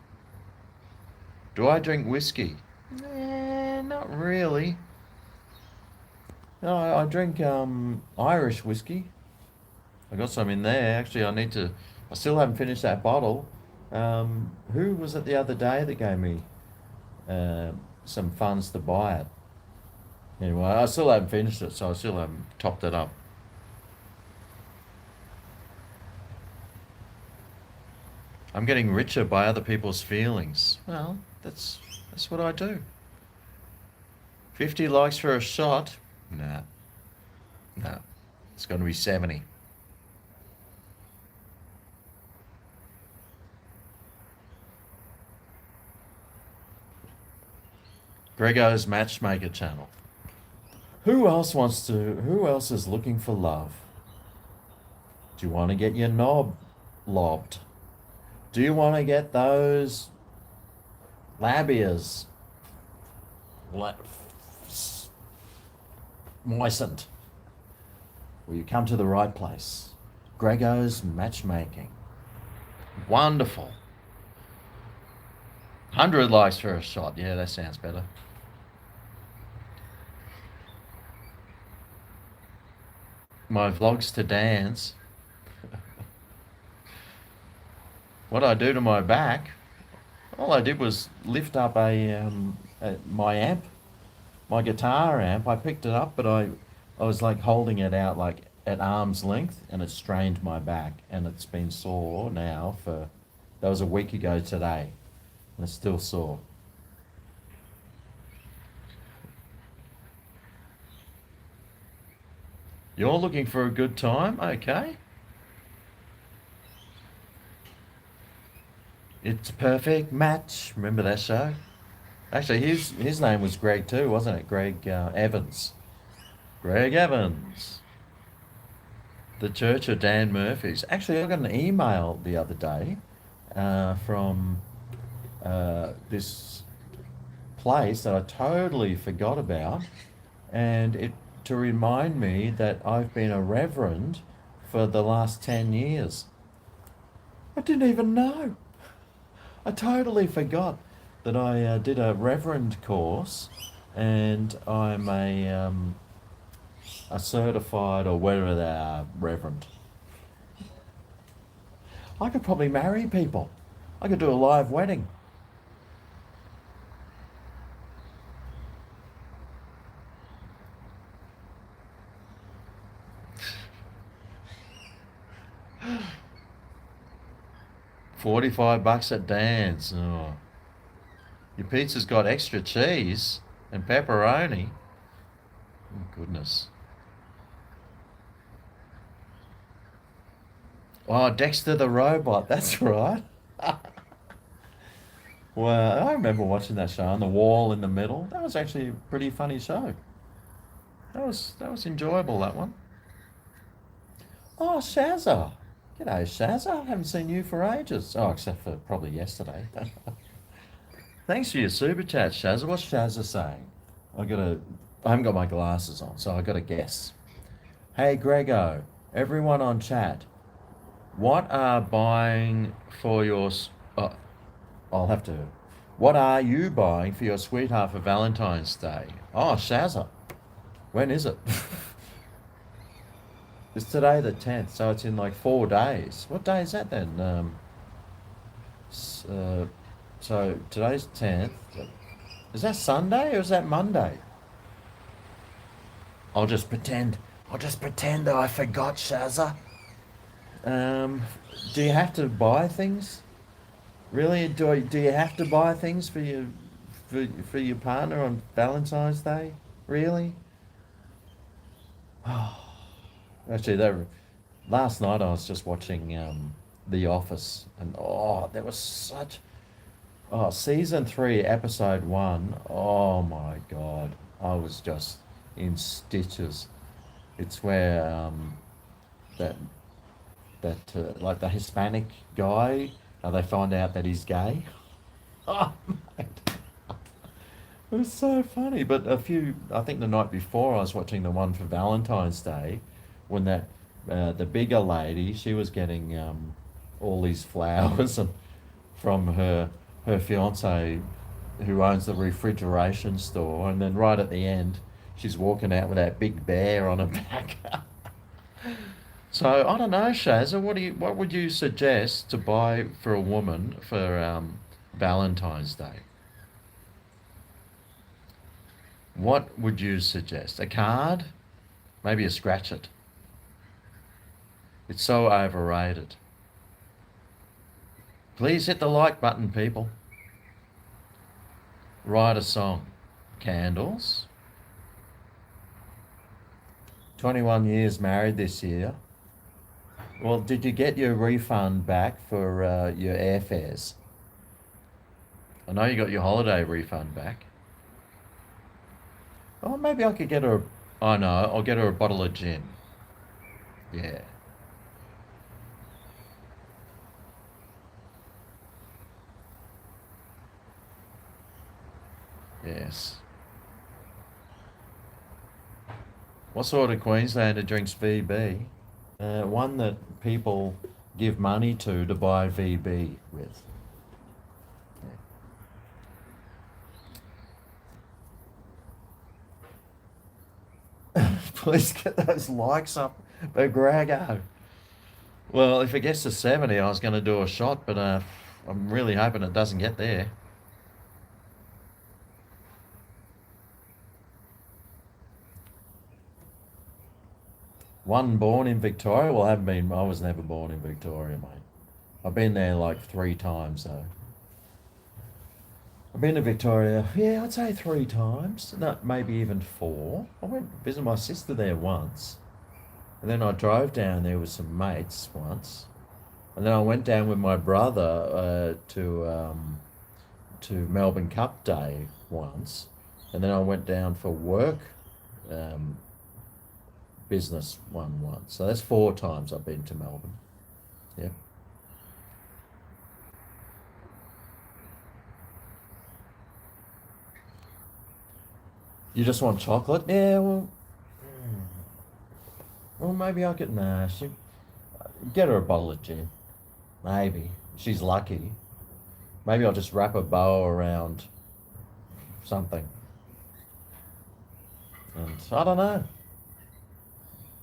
Do I drink whiskey? Not really. No, I drink Irish whiskey. I got some in there. Actually, I still haven't finished that bottle. Who was it the other day that gave me some funds to buy it? Anyway, I still haven't finished it, so I still haven't topped it up. I'm getting richer by other people's feelings. Well, that's what I do. 50 likes for a shot? Nah. No. It's going to be 70. GregO's Matchmaker channel. Who else is looking for love? Do you want to get your knob lobbed? Do you want to get those labias moistened? Well, you come to the right place. GregO's Matchmaking. Wonderful. 100 likes for a shot. Yeah, that sounds better. my vlogs to dance. What I do to my back, all I did was lift up my amp, my guitar amp. I picked it up, but I was like holding it out like at arm's length, and it strained my back, and it's been sore now for, that was a week ago today, and it's still sore. You're looking for a good time? Okay. It's a perfect match. Remember that show? Actually, his name was Greg too, wasn't it? Greg Evans. Greg Evans. The Church of Dan Murphy's. Actually, I got an email the other day from this place that I totally forgot about, and it to remind me that I've been a reverend for the last 10 years. I didn't even know. I totally forgot that I did a reverend course, and I'm a certified, or whatever they are, reverend. I could probably marry people. I could do a live wedding. $45 at Dan's. Oh. Your pizza's got extra cheese and pepperoni. Oh, goodness. Oh, Dexter the Robot, that's right. Well, I remember watching that show, on the wall in the middle. That was actually a pretty funny show. That was enjoyable, that one. Oh, Shazza. G'day, Shazza. Haven't seen you for ages. Oh, except for probably yesterday. Thanks for your super chat, Shazza. What's Shazza saying? I haven't got my glasses on, so I gotta guess. Hey, GregO. Everyone on chat. What are buying for your... Oh, I'll have to... What are you buying for your sweetheart for Valentine's Day? Oh, Shazza. When is it? It's today the 10th, so it's in like 4 days. What day is that then? So today's 10th. Is that Sunday or is that Monday? I'll just pretend that I forgot, Shazza. Do you have to buy things? Really? Do you have to buy things for your partner on Valentine's Day? Really? Actually, last night I was just watching The Office, and there was season 3, episode 1. Oh my God, I was just in stitches. It's where that like the Hispanic guy, they find out that he's gay. Oh, mate. It was so funny. But I think the night before I was watching the one for Valentine's Day, when the bigger lady, she was getting all these flowers and from her fiance, who owns the refrigeration store, and then right at the end, she's walking out with that big bear on her back. So I don't know, Shazza. What would you suggest to buy for a woman for Valentine's Day? What would you suggest? A card? Maybe a scratch it. It's so overrated. Please hit the like button, people. Write a song. Candles. 21 years married this year. Well, did you get your refund back for your airfares? I know you got your holiday refund back. Oh, maybe I could get her... Oh, no, I'll get her a bottle of gin. Yeah. Yes. What sort of Queenslander drinks VB? One that people give money to buy VB with. Yeah. Please get those likes up. But GregO. Well, if it gets to 70, I was going to do a shot, but I'm really hoping it doesn't get there. One born in Victoria? Well, I was never born in Victoria, mate. I've been there like 3 times, though. I've been to Victoria, yeah, I'd say 3 times. No, maybe even 4. I went to visit my sister there once. And then I drove down there with some mates once. And then I went down with my brother to Melbourne Cup Day once. And then I went down for work business one once. So that's 4 times I've been to Melbourne. Yep. You just want chocolate? Yeah, well, maybe I could. Nah, get her a bottle of gin. Maybe. She's lucky. Maybe I'll just wrap a bow around something. And I don't know.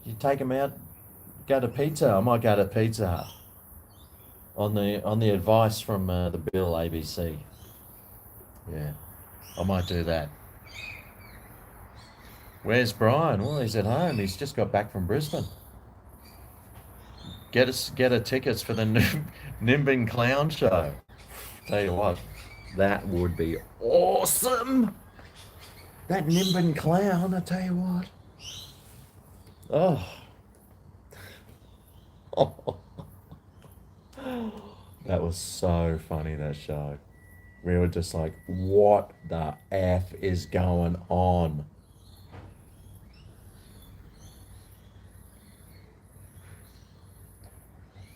You take them out, go to pizza. I might go to Pizza Hut on the advice from the Bill ABC. Yeah, I might do that. Where's Brian? Well, he's at home. He's just got back from Brisbane. Get a tickets for the Nimbin Clown Show. Tell you what, that would be awesome. That Nimbin Clown, I tell you what. Oh. That was so funny, that show. We were just like, what the F is going on?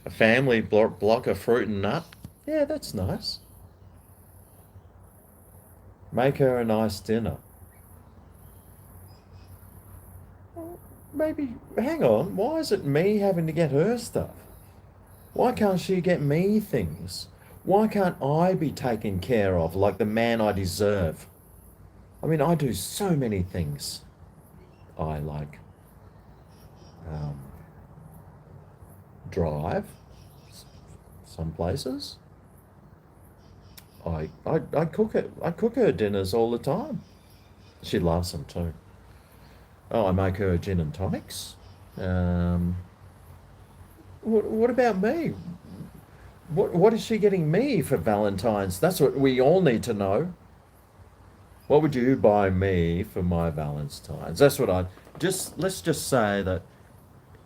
A family block of fruit and nut? Yeah, that's nice. Make her a nice dinner. Maybe, hang on, why is it me having to get her stuff? Why can't she get me things? Why can't I be taken care of like the man I deserve? I mean, I do so many things. I like drive some places. I cook it. I cook her dinners all the time. She loves them too. Oh, I make her gin and tonics. What about me? What is she getting me for Valentine's? That's what we all need to know. What would you buy me for my Valentine's? That's what let's just say that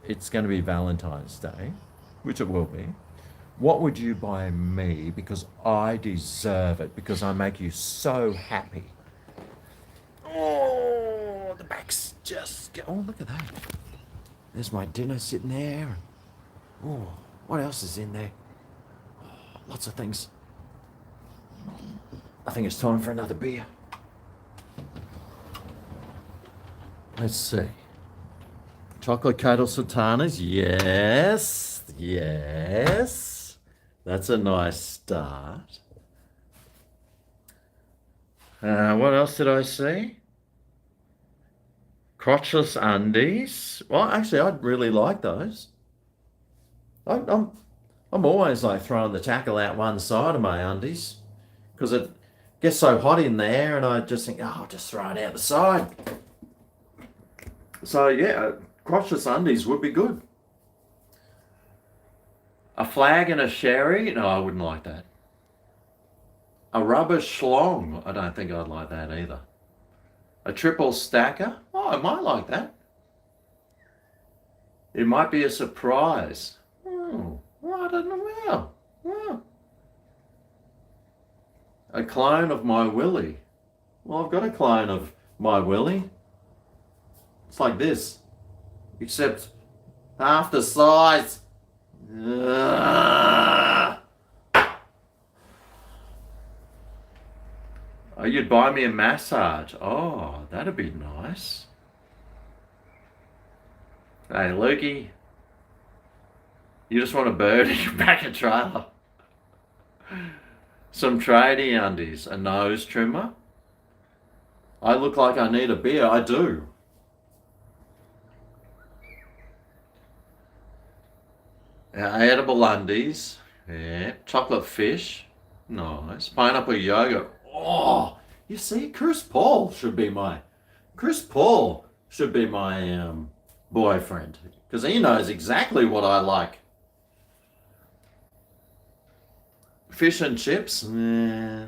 it's going to be Valentine's Day, which it will be. What would you buy me because I deserve it, because I make you so happy? Oh, the back's just... Oh, look at that. There's my dinner sitting there. Oh, what else is in there? Oh, lots of things. I think it's time for another beer. Let's see. Chocolate coated sultanas. Yes. Yes. That's a nice start. What else did I see? Crotchless undies. Well, actually, I'd really like those. I'm always like throwing the tackle out one side of my undies because it gets so hot in there, and I just think, oh, I'll just throw it out the side. So yeah, crotchless undies would be good. A flag and a sherry? No, I wouldn't like that. A rubber schlong? I don't think I'd like that either. A triple stacker? Oh, I might like that. It might be a surprise. Oh, I don't know. Well. A clone of my Willie. Well, I've got a clone of my Willie. It's like this, except half the size. Oh, you'd buy me a massage. Oh, that'd be nice. Hey, Lukey, you just want a bird in your back of trailer. Some tradie undies, a nose trimmer. I look like I need a beer. I do. Edible undies. Yeah. Chocolate fish. Nice. Pineapple yogurt. Oh, you see, Chris Paul should be my boyfriend because he knows exactly what I like. Fish and chips. Yeah.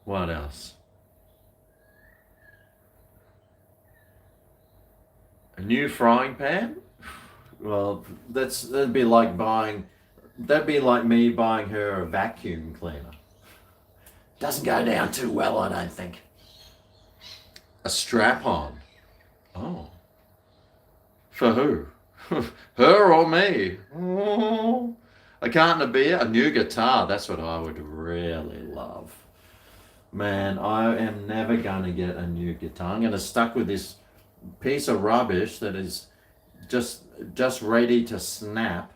What else? A new frying pan? Well, that'd be like me buying her a vacuum cleaner. Doesn't go down too well, I don't think. A strap-on. Oh. For who? Her or me? Oh. A carton of beer? A new guitar. That's what I would really love. Man, I am never gonna get a new guitar. I'm gonna stuck with this piece of rubbish that is just ready to snap.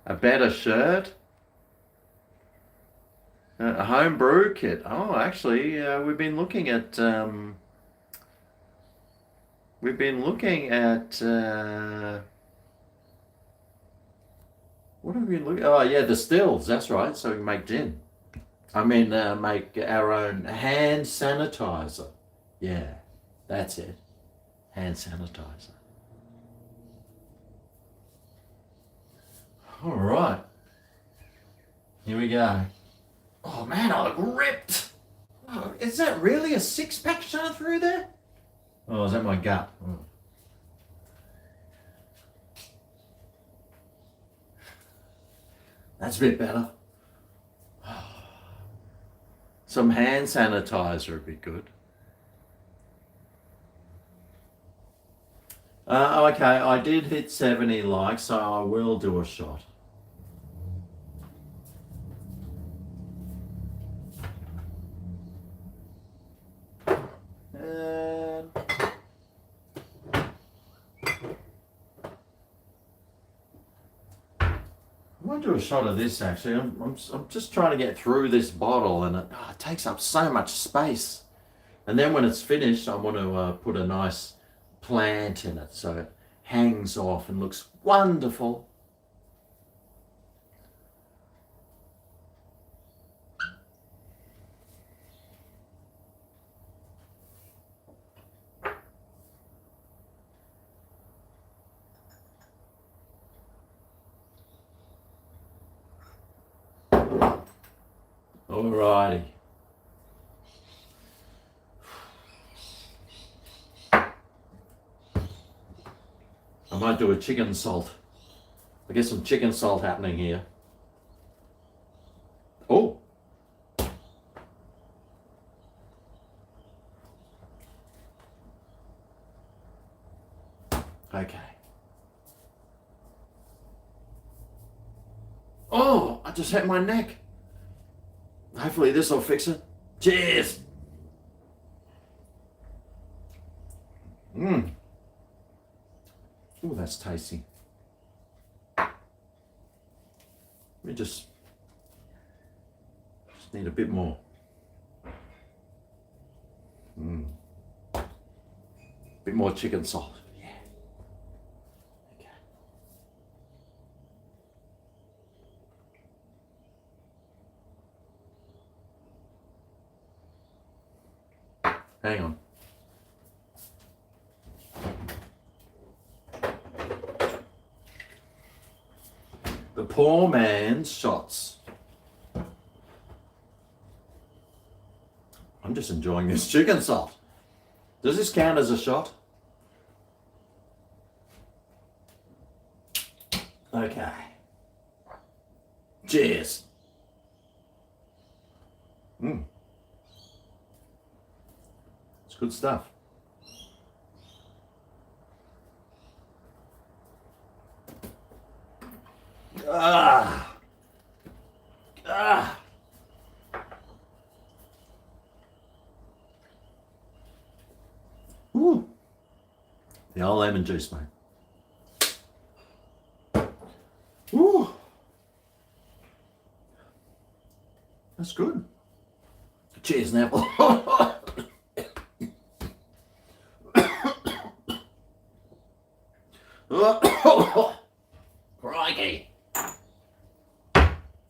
A better shirt. A home brew kit. Oh, actually, we've been looking at what have we been looking? Oh, yeah, the stills. That's right. So we can make gin. Make our own hand sanitizer. Yeah, that's it. Hand sanitizer. All right. Here we go. Oh, man, I look ripped. Oh, is that really a six-pack showing through there? Oh, is that my gut? Oh. That's a bit better. Some hand sanitizer would be good. Okay, I did hit 70 likes, so I will do a shot. I might do a shot of this actually. I'm just trying to get through this bottle, and it takes up so much space. And then when it's finished, I want to put a nice plant in it so it hangs off and looks wonderful. Alrighty. I might do a chicken salt. I get some chicken salt happening here. Oh. Okay. Oh, I just hit my neck. Hopefully this will fix it. Cheers. Mmm. Oh, that's tasty. Let me just need a bit more. Bit more chicken salt. Yeah. Okay. Hang on. The poor man's shots. I'm just enjoying this chicken salt. Does this count as a shot? Okay. Cheers. It's good stuff. Ah. Ah. Ooh. The old lemon juice, mate. Ooh. That's good. Cheers, Neville. Crikey.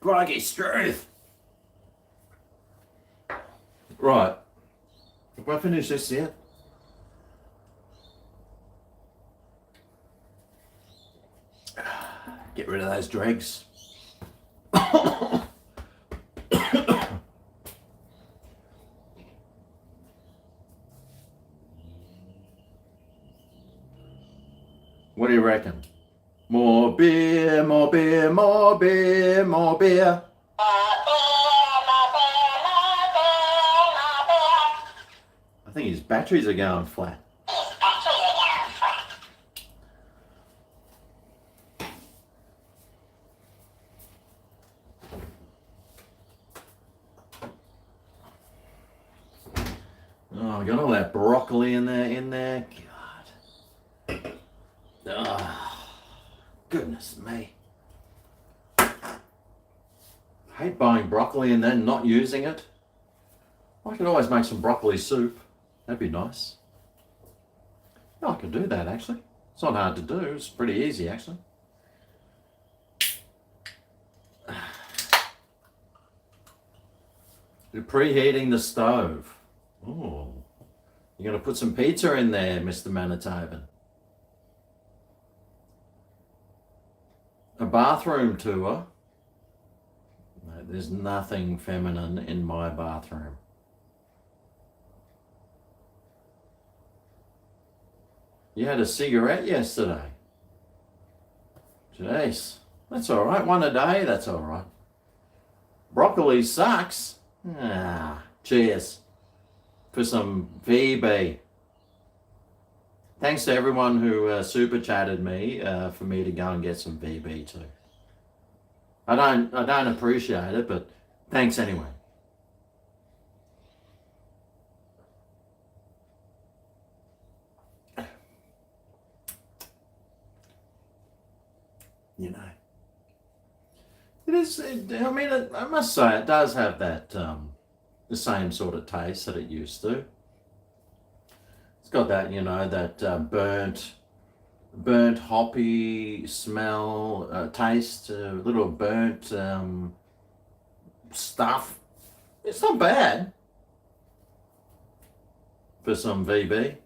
Crikey, Struth. Right. Have I finished this yet? Get rid of those dregs. What do you reckon? More beer, more beer, more beer, more beer. I think his batteries are going flat. Oh, I got all that broccoli in there. God. Oh, goodness me. I hate buying broccoli and then not using it. I could always make some broccoli soup. That'd be nice. Oh, I could do that actually. It's not hard to do. It's pretty easy actually. You're preheating the stove. Oh, you're going to put some pizza in there, Mr. Manitoban. A bathroom tour. No, there's nothing feminine in my bathroom. You had a cigarette yesterday. Jeez, that's all right. One a day, that's all right. Broccoli sucks. Cheers for some VB. Thanks to everyone who super chatted me for me to go and get some VB too. I don't appreciate it, but thanks anyway. You know, it is. I must say, it does have that the same sort of taste that it used to. It's got that, that burnt hoppy smell, taste, little burnt stuff. It's not bad for some VB.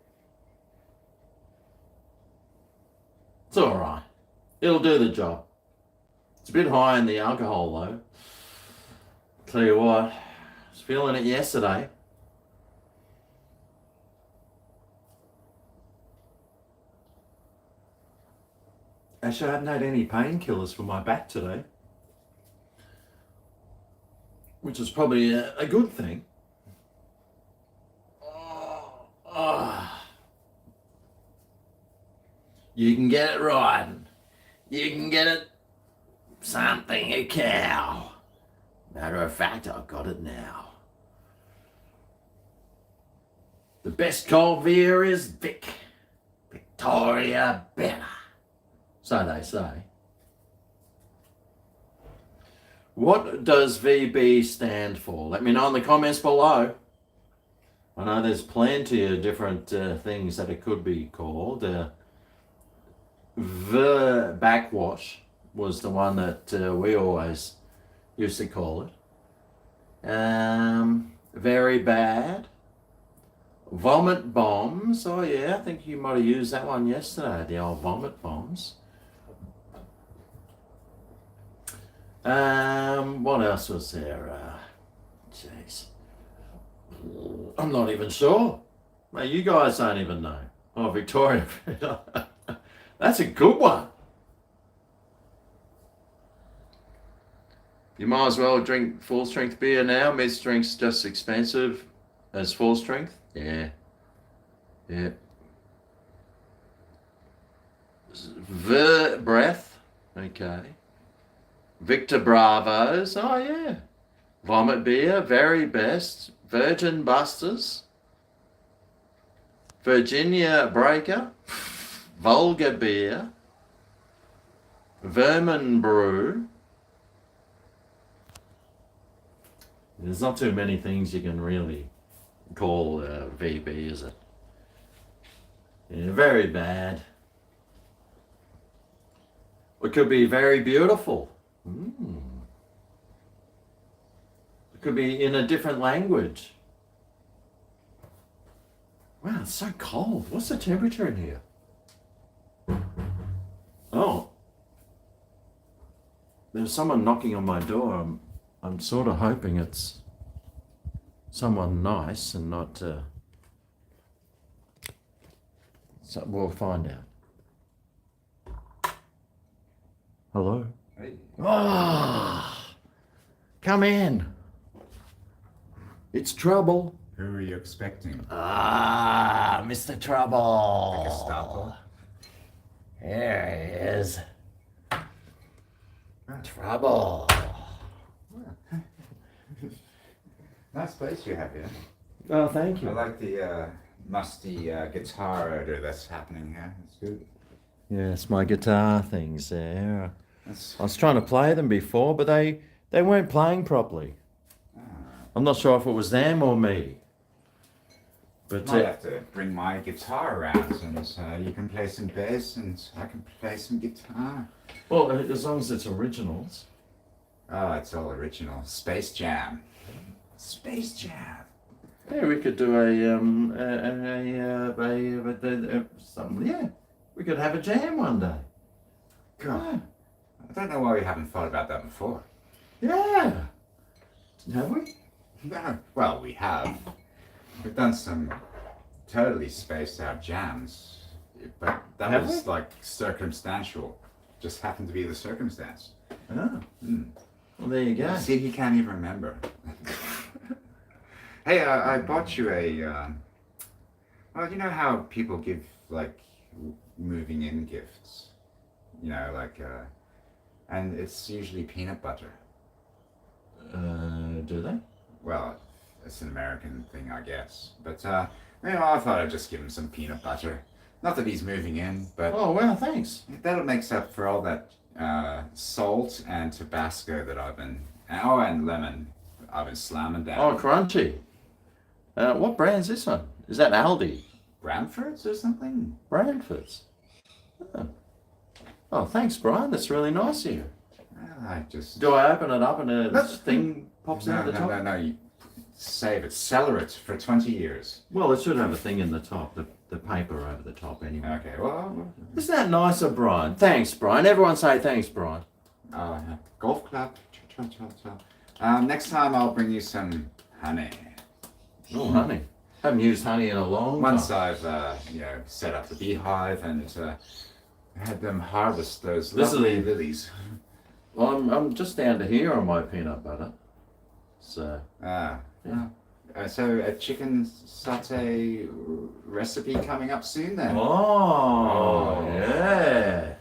It's all right. It'll do the job. It's a bit high in the alcohol though. Tell you what, I was feeling it yesterday. Actually, I haven't had any painkillers for my back today, which is probably a good thing. You can get it right. You can get it something, a cow. Matter of fact, I've got it now. The best cold beer is Victoria Better. So they say. What does VB stand for? Let me know in the comments below. I know there's plenty of different things that it could be called. The backwash was the one that we always used to call it. Very bad. Vomit bombs. Oh yeah, I think you might have used that one yesterday, the old vomit bombs. What else was there? Jeez. I'm not even sure. Well, you guys don't even know. Oh, Victoria. That's a good one. You might as well drink full strength beer now. Mid strength's just expensive as full strength. Yeah. Yeah. The breath. Okay. Victor Bravos. Oh yeah. Vomit beer. Very best. Virgin Busters. Virginia Breaker. Vulgar beer. Vermin Brew. There's not too many things you can really call VB, is it? Yeah, very bad. It could be very beautiful. Mm. It could be in a different language. Wow, it's so cold. What's the temperature in here? Oh. There's someone knocking on my door. I'm sort of hoping it's someone nice and not... so we'll find out. Hello? Hey. Ah, come in. It's trouble. Who are you expecting? Ah, Mr. Trouble. The Gestapo? Here he is. Trouble. Nice place you have here. Oh, thank I you. like the musty guitar odor that's happening here. It's good. Yes, my guitar things there. That's, I was trying to play them before, but they weren't playing properly. I'm not sure if it was them or me. But might have to bring my guitar around and you can play some bass and I can play some guitar. well, as long as it's originals. Oh, it's all original. Space Jam. Space Jam. Yeah, we could do yeah, we could have a jam one day. God, I don't know why we haven't thought about that before. Yeah. Have we? No, well, we have. We've done some totally spaced out jams, but that Have was we? like circumstantial. Just happened to be the circumstance. Oh. Mm. Well, there you go. See, he can't even remember. Hey, I bought you well, you know how people give like moving in gifts? You know, like, and it's usually peanut butter. Do they? Well, it's an American thing, I guess. But, you know, I thought I'd just give him some peanut butter. Not that he's moving in, but Oh, well, thanks. that'll make up for all that salt and Tabasco that and lemon I've been slamming down. Oh, crunchy. What brand's this one? Is that Aldi? Bramford's or something? Brandford's. Oh, thanks, Brian. That's really nice of you. Well, I just... Do I open it up and a thing pops out the top? No, you save it. Cellar it for 20 years. Well, it should have a thing in the top, the paper over the top anyway. Okay, well... Isn't that nice of Brian? Thanks, Brian. Everyone say thanks, Brian. Golf club. Next time I'll bring you some honey. Oh, honey. Haven't used honey in a long Once time. I've, set up the beehive and had them harvest those This is lovely the- lilies. Well, I'm just down to here on my peanut butter. So, Yeah. So a chicken satay recipe coming up soon then. oh, yeah.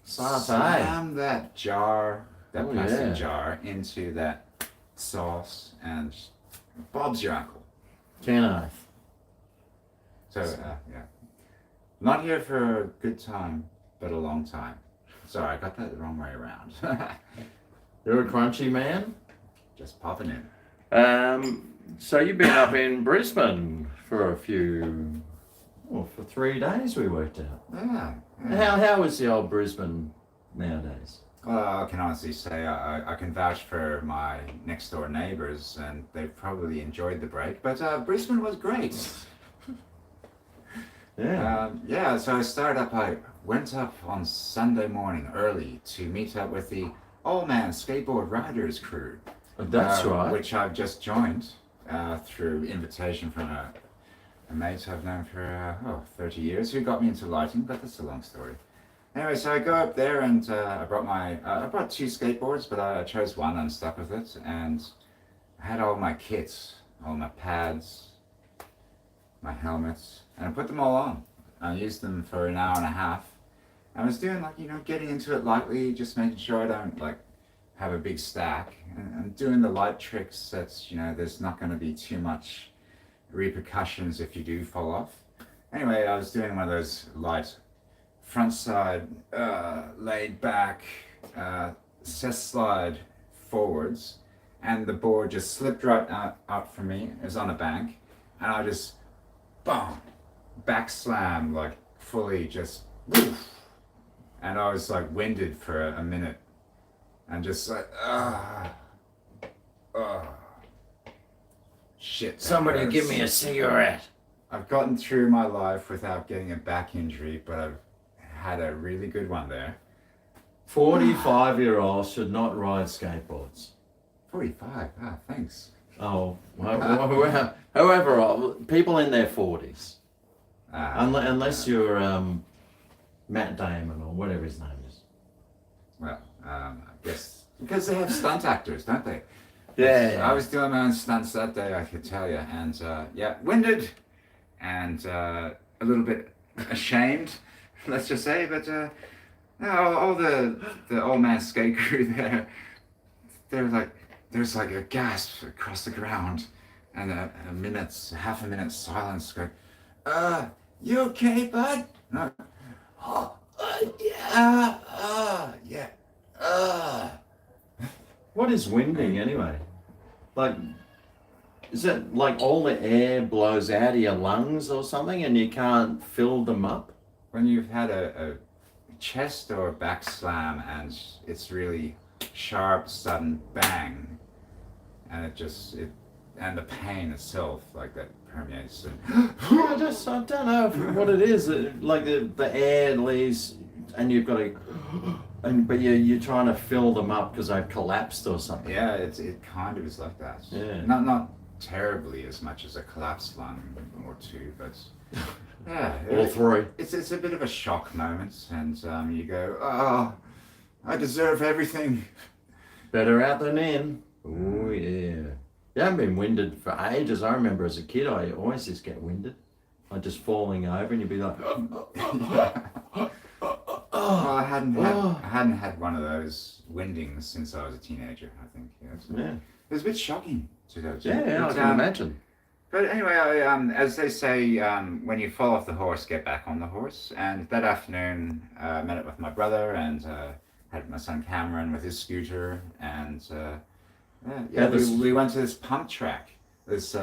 Satay. Slam that Oh, plastic yeah. jar into that sauce and Bob's your uncle. Can I? So, yeah. Not here for a good time, but a long time. Sorry, I got that the wrong way around. You're a crunchy man? Just popping in. So you've been up in Brisbane for for 3 days we worked out. Yeah. How is the old Brisbane nowadays? Well, I can honestly say I can vouch for my next door neighbours and they've probably enjoyed the break, but Brisbane was great. Yeah. So I went up on Sunday morning early to meet up with the All Man Skateboard Riders crew. That's right. Which I've just joined through invitation from a mate I've known for 30 years who got me into lighting, but that's a long story. Anyway, so I go up there and I brought 2 skateboards, but I chose one and stuck with it, and I had all my kits, all my pads, my helmets, and I put them all on. I used them for an hour and a half. I was doing getting into it lightly, just making sure I don't have a big stack, and doing the light tricks that's, there's not going to be too much repercussions if you do fall off. Anyway, I was doing one of those light front side, laid back, slide forwards, and the board just slipped right up from me. It was on a bank, and I just, boom, back slam, fully just, woof, and I was like winded for a minute, and just like shit. that Somebody give hurts. me a cigarette. I've gotten through my life without getting a back injury, but I've had a really good one there. 45-year-olds should not ride skateboards. 45. Ah, thanks. Oh, however, people in their 40s. Unless you're Matt Damon or whatever his name is. Well, I guess because they have stunt actors, don't they? Yeah. I was doing my own stunts that day, I could tell you, and winded, and a little bit ashamed, let's just say, but all the old man skate crew there, there's like a gasp across the ground, and half a minute silence. Go, you okay, bud? No. Yeah. What is winding anyway? Like, is it like all the air blows out of your lungs or something and you can't fill them up? When you've had a chest or back slam and it's really sharp, sudden bang, and and the pain itself, like that permeates. I don't know what it is. Like the air leaves and you've got to, but you're trying to fill them up because they've collapsed or something. Yeah, it kind of is like that. Yeah. Not terribly as much as a collapsed lung or two, but yeah. All three. It's a bit of a shock moment, and you go, oh, I deserve everything. Better out than in. Oh yeah. You haven't been winded for ages. I remember as a kid, I always just get winded. Like just falling over, and you'd be like, Well, I hadn't had one of those windings since I was a teenager, I think. Yeah. It was a bit shocking to go to. Yeah, I can imagine. But anyway, as they say, when you fall off the horse, get back on the horse. And that afternoon, I met up with my brother and had my son Cameron with his scooter. And we went to this pump track, this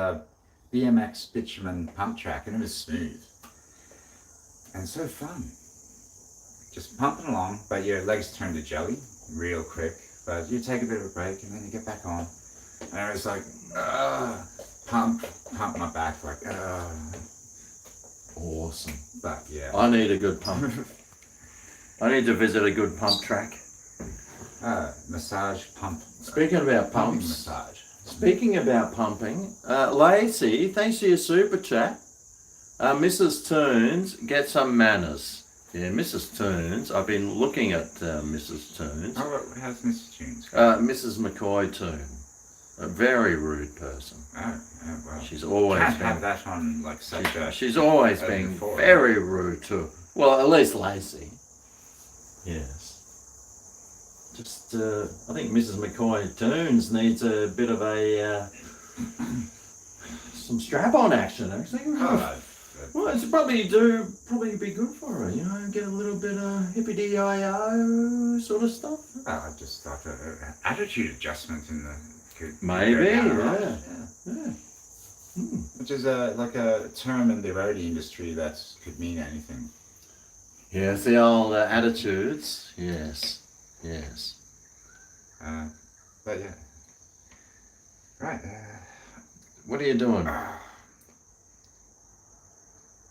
BMX bitumen pump track, and it was smooth. And so fun. Just pumping along, but your legs turn to jelly real quick. But you take a bit of a break and then you get back on. And I was like, pump my back, like, Awesome. But yeah. I need a good pump. I need to visit a good pump track. Massage pump. Speaking about Pumping pumps. massage. Speaking about pumping, Lacey, thanks for your super chat. Mrs. Toons, get some manners. Yeah, Mrs. Toons. I've been looking at Mrs. Toons. Oh, how's Mrs. Tunes? Mrs. McCoy Toon. A very rude person. Oh, well. She's always Can't been. have that on like such a. She's always as been before. very rude to. Well, at least Lacey. Yes. Just, I think Mrs. McCoy Toons needs a bit of a some strap-on action. Actually. Well, it's probably be good for her. You know, get a little bit of hippity-yi-yo sort of stuff. I just thought an attitude adjustment in the. Maybe, yeah. yeah. Which is like a term in the roadie industry that could mean anything. Yes, the old attitudes. Yes. But yeah. Right. What are you doing?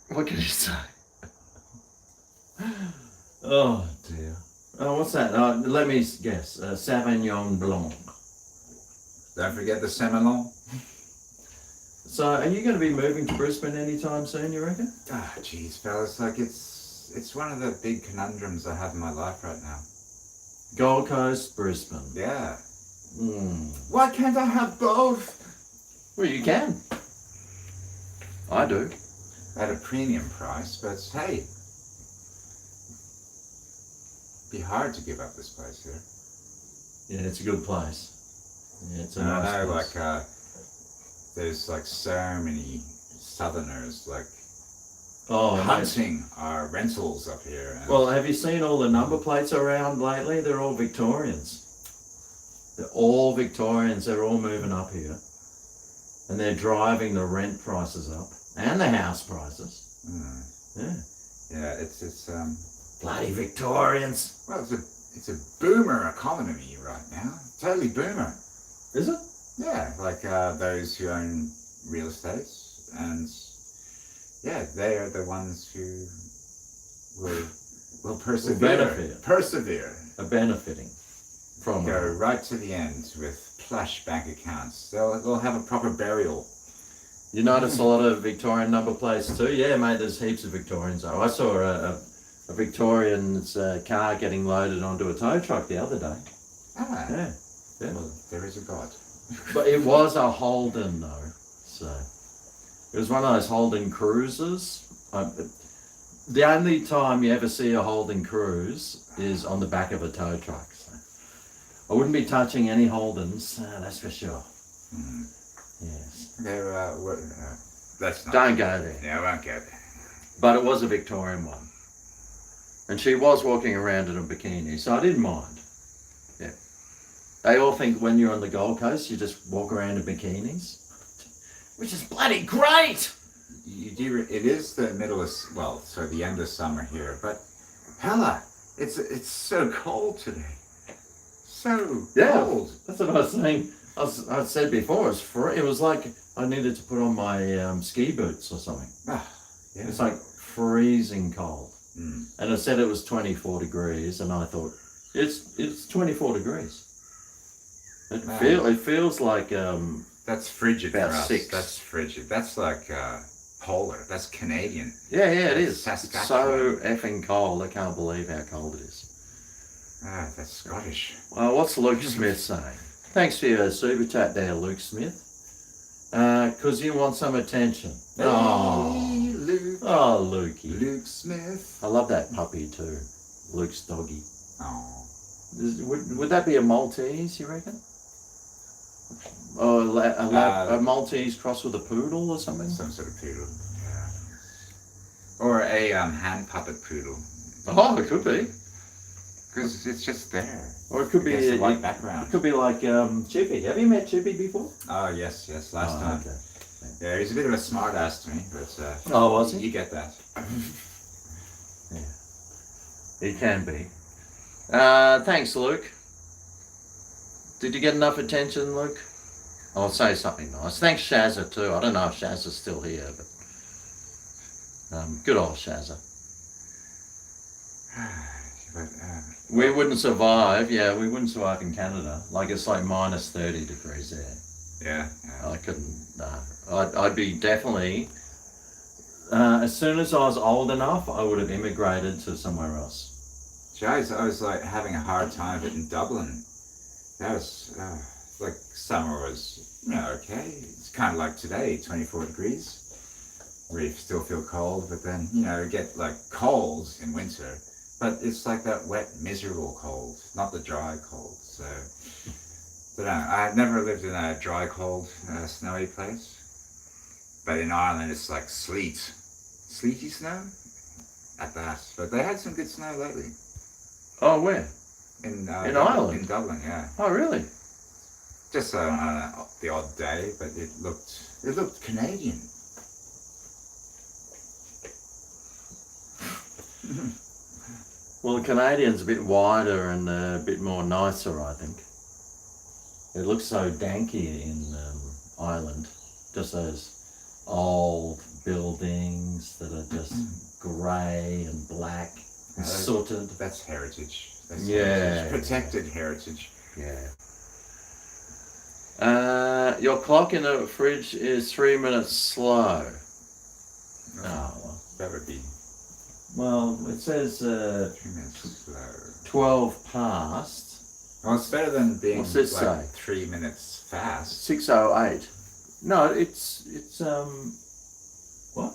What can you say? Oh dear. Oh, what's that? Let me guess. Sauvignon Blanc. Don't forget the Semelon. So, are you going to be moving to Brisbane anytime soon, you reckon? Geez, fellas, like it's one of the big conundrums I have in my life right now. Gold Coast, Brisbane. Yeah. Why can't I have both? Well, you can. I do. At a premium price, but hey. Be hard to give up this place here. Yeah, it's a good place. Yeah, it's a And nice I know, place. like, there's like so many Southerners, like, hunting our rentals up here. And Well, have you seen all the number plates around lately? They're all Victorians. They're all Victorians. They're all moving up here. And they're driving the rent prices up. And the house prices. Yeah. yeah, it's Bloody Bloody Victorians. Well, it's a boomer economy right now. Totally boomer. Is it? Yeah, like those who own real estate, and yeah, they are the ones who will persevere. benefit. Persevere. Are benefiting from Go it. right to the end with plush bank accounts. They'll have a proper burial. You notice a lot of Victorian number plates too? Yeah, mate, there's heaps of Victorians though. I saw a Victorian's car getting loaded onto a tow truck the other day. Ah, Yeah. well, there is a God. But it was a Holden though, so it was one of those Holden cruisers. The only time you ever see a Holden cruise is on the back of a tow truck. So I wouldn't be touching any Holdens, that's for sure. Mm. Yes. That's not. Don't go there. Yeah, I won't go there. But it was a Victorian one. And she was walking around in a bikini, so I didn't mind. Yeah. They all think when you're on the Gold Coast, you just walk around in bikinis, which is bloody great! It is the middle of, the end of summer here, but hella, it's so cold today. So cold. That's what I was saying. I said before, it was like I needed to put on my ski boots or something. Ah, yeah. It's like freezing cold. Mm. And it said it was 24 degrees, and I thought, it's 24 degrees. It feels like That's frigid about for us. 6. That's frigid. That's like polar. That's Canadian. Yeah, it is. It's Saskatchewan. so effing cold. I can't believe how cold it is. Ah, that's Scottish. Well, what's Luke Smith saying? Thanks for your super chat there, Luke Smith. Because you want some attention. Oh, Hey, Luke. oh, Lukey. Luke Smith. I love that puppy too, Luke's doggy. Oh. Would that be a Maltese, you reckon? Or a Maltese crossed with a poodle or something? Some sort of poodle. Yeah. Or a hand puppet poodle. Oh, it could be. Because it's just there. Or it could be Against the white it background. could be like Chippy. Have you met Chippy before? Oh, yes, last time. Okay. Yeah, he's a bit of a smart ass to me, but Oh, was he? You get that. Yeah. He can be. Thanks, Luke. Did you get enough attention, Luke? I'll say something nice. Thanks, Shazza, too. I don't know if Shazza's still here, but good old Shazza. But, We wouldn't survive. Yeah, we wouldn't survive in Canada. Like, it's like minus 30 degrees there. yeah. I couldn't. I'd be definitely. As soon as I was old enough, I would have immigrated to somewhere else. Guys, I was like having a hard time of it in Dublin. That was like summer was okay. It's kind of like today, 24 degrees, where you still feel cold, but then you get like colds in winter. But it's like that wet, miserable cold, not the dry cold. So, but I've never lived in a dry, cold, snowy place. But in Ireland, it's like sleety snow at that. But they had some good snow lately. Oh, where? In Ireland? In Dublin, yeah. Oh, really? Just the odd day, but it looked Canadian. Well, the Canadian's a bit wider and a bit more nicer, I think. It looks so danky in Ireland. Just those old buildings that are just grey and black and sooted. That's heritage. That's Yeah. Protected heritage. Yeah. Your clock in the fridge is 3 minutes slow. Oh, well. That would be Well, it says 3 minutes slow. 12 past. Well, it's better than being What's this say? 3 minutes fast. 6:08. No, it's what?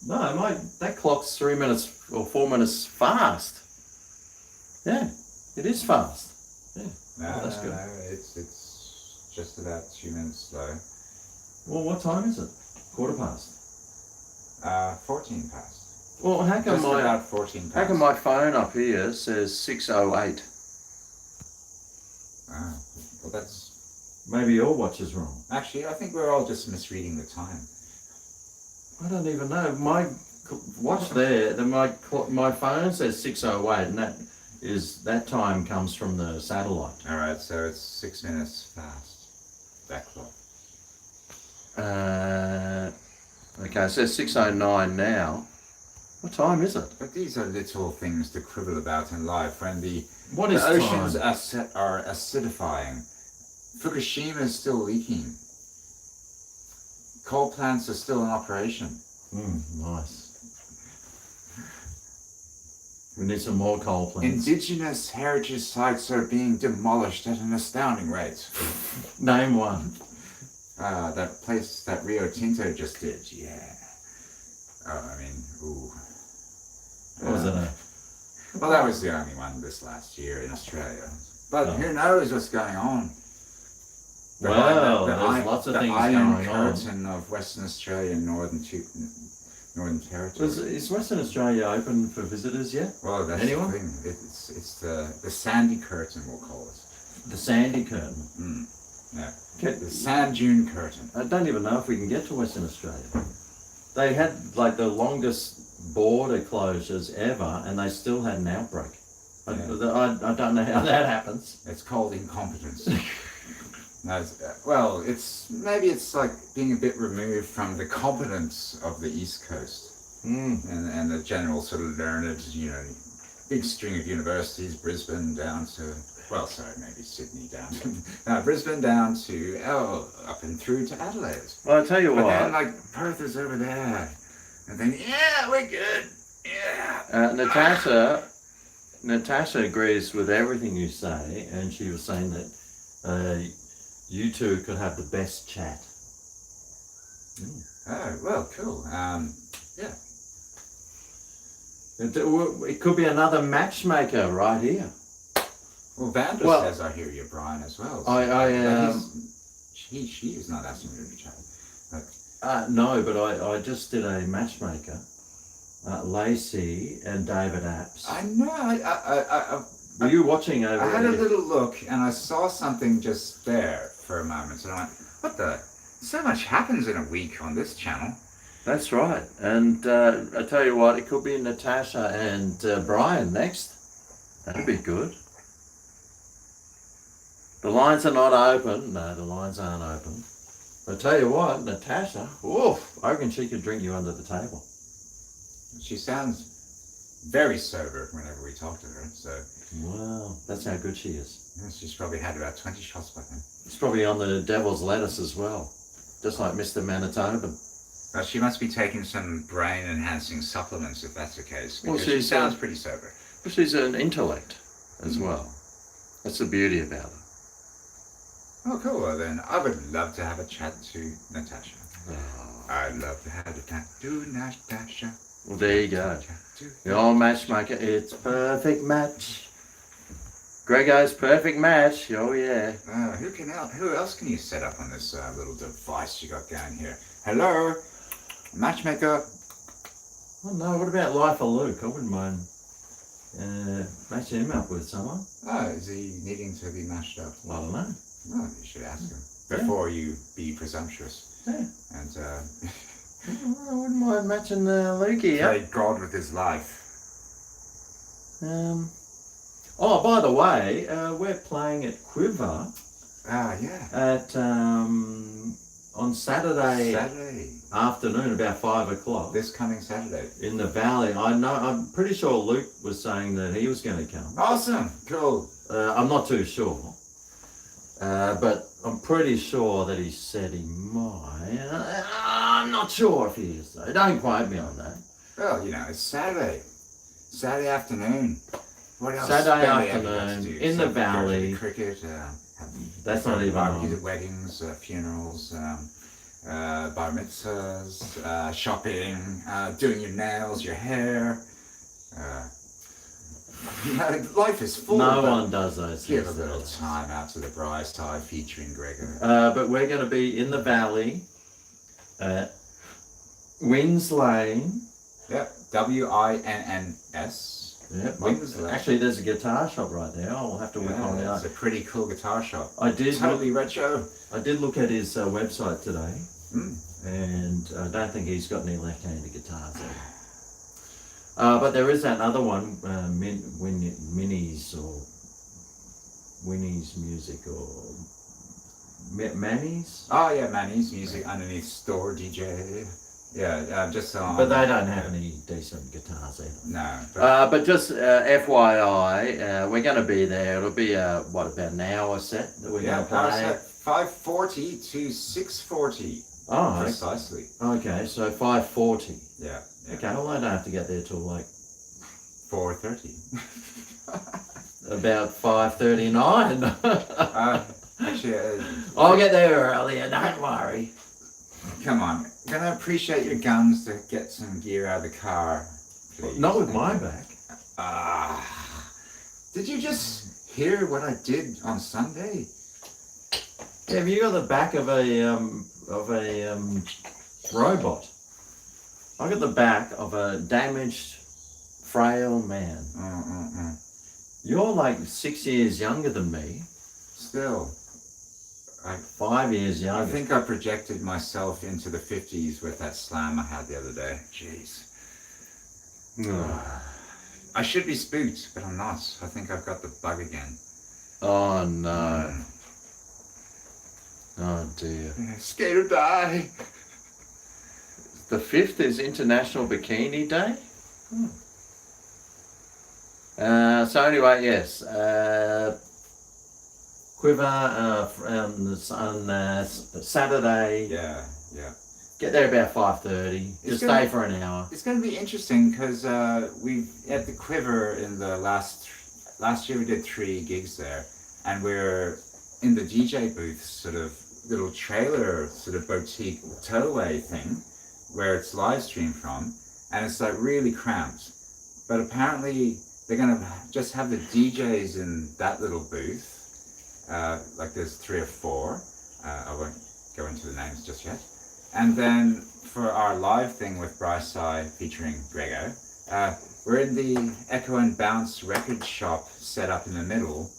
No, that clock's 3 minutes or 4 minutes fast. Yeah, it is fast. Yeah. No, that's good. No, it's just about 2 minutes slow. Well, what time is it? 1/4 past. 14 past. Well, how come Just about 14 past. how come my phone up here says 6:08? Oh, well, that's Maybe your watch is wrong. actually. I think we're all just misreading the time. I don't even know. My watch there. My phone says 6:08, and that time comes from the satellite. All right, so it's 6 minutes fast. That clock. Okay, it says 6:09 now. What time is it? But these are little things to quibble about in life. When the Is oceans time? are acidifying, Fukushima is still leaking. Coal plants are still in operation. Nice. We need some more coal plants. Indigenous heritage sites are being demolished at an astounding rate. Name one. That place that Rio Tinto just did, yeah. Ooh. What was it? Well, that was the only one this last year in Australia. But who knows what's going on? Well, there's lots of things going on. The Iron Curtain of Western Australia and Northern Territory. Is Western Australia open for visitors yet? Well, that's Anyone? the thing. It's the Sandy Curtain, we'll call it. The Sandy Curtain. Yeah. The Sand Dune Curtain. I don't even know if we can get to Western Australia. They had like the longest border closures ever, and they still had an outbreak. I don't know how that happens. It's called incompetence. No, it's like being a bit removed from the competence of the East Coast and the general sort of learned, big string of universities, Brisbane down to, maybe Sydney down to, Brisbane down to, up and through to Adelaide. Well, I'll tell you But what. then, like, Perth is over there. And then, yeah, we're good. Yeah. Natasha agrees with everything you say, and she was saying that you two could have the best chat. Oh, well, cool. Yeah. It could be another matchmaker right here. Well, Vander says I hear you, Brian, as well. So she is not asking me to chat. No, but I just did a matchmaker. Lacey and David Apps. I know. Were you watching over I had a there? little look and I saw something just there for a moment. And I went, what the? So much happens in a week on this channel. That's right. And I tell you what, it could be Natasha and Brian next. That'd be good. The lines are not open. No, the lines aren't open. I tell you what, Natasha, I reckon she could drink you under the table. She sounds very sober whenever we talk to her. So. Wow, that's how good she is. Yeah, she's probably had about 20 shots by then. It's probably on the devil's lettuce as well, just like Mr. Manitoban. Well, she must be taking some brain-enhancing supplements if that's the case. Because Well, she sounds pretty sober. But she's an intellect as well. That's the beauty about her. Oh, cool. Well, then I would love to have a chat to Natasha. I'd love to have a chat to Natasha. Well, there you go. The old matchmaker, it's perfect match. GregO's perfect match. Oh, yeah. Who else can you set up on this little device you got going here? Hello? Matchmaker? Oh, no, what about Life of Luke? I wouldn't mind matching him up with someone. Oh, is he needing to be matched up? Well, I don't know. Well, you should ask him before you be presumptuous. Yeah. And I wouldn't mind matching Lukey. play God with his life. Oh, by the way, we're playing at Quiver. Yeah. At on Saturday afternoon, about 5 o'clock. This coming Saturday. In the valley. I'm pretty sure Luke was saying that he was going to come. Awesome. Cool. I'm not too sure. But I'm pretty sure that he said he might. I'm not sure if he is, though. Don't quote me on that. Well, it's Saturday. Saturday afternoon. What else? Saturday Barely ever afternoon, got to do. in the Go to valley. Cricket. That's not even barbecues on. at weddings, funerals, bar mitzvahs, shopping, doing your nails, your hair. Life is full. No one does those Give things. a little time out to the Bright Side featuring GregO. But we're going to be in the valley at Winns Lane. Yep, WINNS. Yep. Winns Lane. Actually, there's a guitar shop right there. I'll have to work on it. It's a pretty cool guitar shop. I did Totally retro. I did look at his website today, Mm. and I don't think he's got any left-handed guitars there. But there is that other one, Minnie's or Winnie's Music or Manny's. Oh yeah, Manny's Music underneath Store DJ. Yeah, just on. But they don't have any decent guitars either. No. But just FYI, we're going to be there. It'll be about an hour set that we're going to play. 5:40 to 6:40. Oh, precisely. Okay, so 5:40. Yeah. Okay, well I don't have to get there till like 4:30. About 5:39. Actually, I'll get there earlier. Don't worry. Come on, I'm gonna appreciate your guns to get some gear out of the car, please. Not with my back. Did you just hear what I did on Sunday? Yeah, have you got the back of a robot? I got the back of a damaged, frail man. You're like 6 years younger than me. Still. 5 years younger. I think I projected myself into the 50s with that slam I had the other day. Jeez. I should be spooked, but I'm not. I think I've got the bug again. Oh no. Oh dear. Skate or die. The 5th is International Bikini Day. So anyway, yes. Quiver on Saturday. Yeah. Get there about 5:30. Just stay for an hour. It's going to be interesting because we at the Quiver in the last year we did 3 gigs there, and we're in the DJ booth, sort of little trailer, sort of boutique tow-away thing, where it's live streamed from, and it's like really cramped. But apparently they're going to just have the DJs in that little booth. Like there's 3 or 4. I won't go into the names just yet. And then for our live thing with Bryce featuring GregO, we're in the Echo and Bounce record shop set up in the middle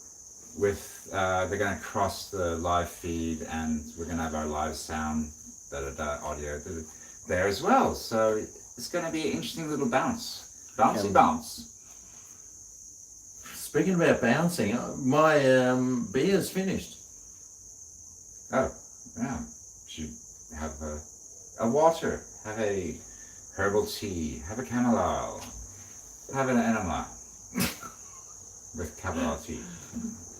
with, they're going to cross the live feed and we're going to have our live sound, audio there as well. So it's going to be an interesting little bounce. Bounce. Speaking about bouncing, my beer's finished. Oh, yeah. Should have a water, have a herbal tea, have a chamomile, have an enema with chamomile tea.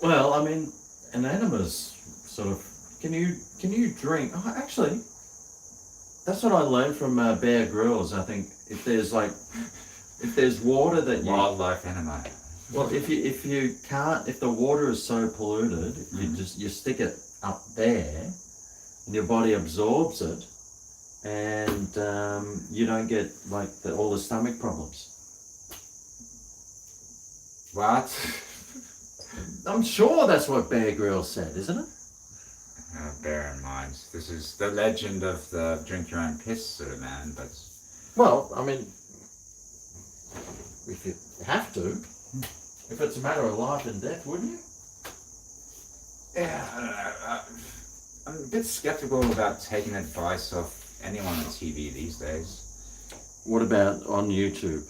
Well, I mean, an enema's sort of. Can you drink? Oh, actually, that's what I learned from Bear Grylls. I think if there's water that you wildlife enema. Well, if the water is so polluted, you stick it up there, and your body absorbs it, and you don't get like all the stomach problems. What? I'm sure that's what Bear Grylls said, isn't it? Bear in mind, this is the legend of the drink your own piss sort of man, but. Well, I mean, if you have to. If it's a matter of life and death, wouldn't you? Yeah, I don't know. I'm a bit skeptical about taking advice off anyone on TV these days. What about on YouTube?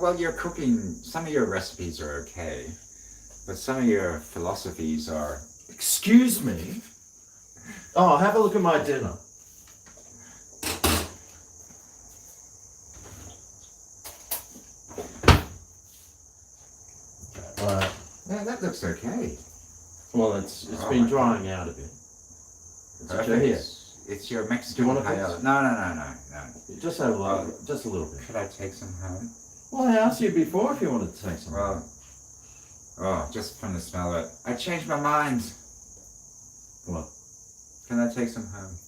Well, you're cooking, some of your recipes are okay, but some of your philosophies are... Excuse me? Oh, have a look at my dinner. Yeah, that looks okay. Well, it's been drying out a bit. Perfect. It's your Mexican paella. No. Just have a little, just a little bit. Could I take some home? Well, I asked you before if you wanted to take some. Well, just from the smell of it, I changed my mind. What? Can I take some home?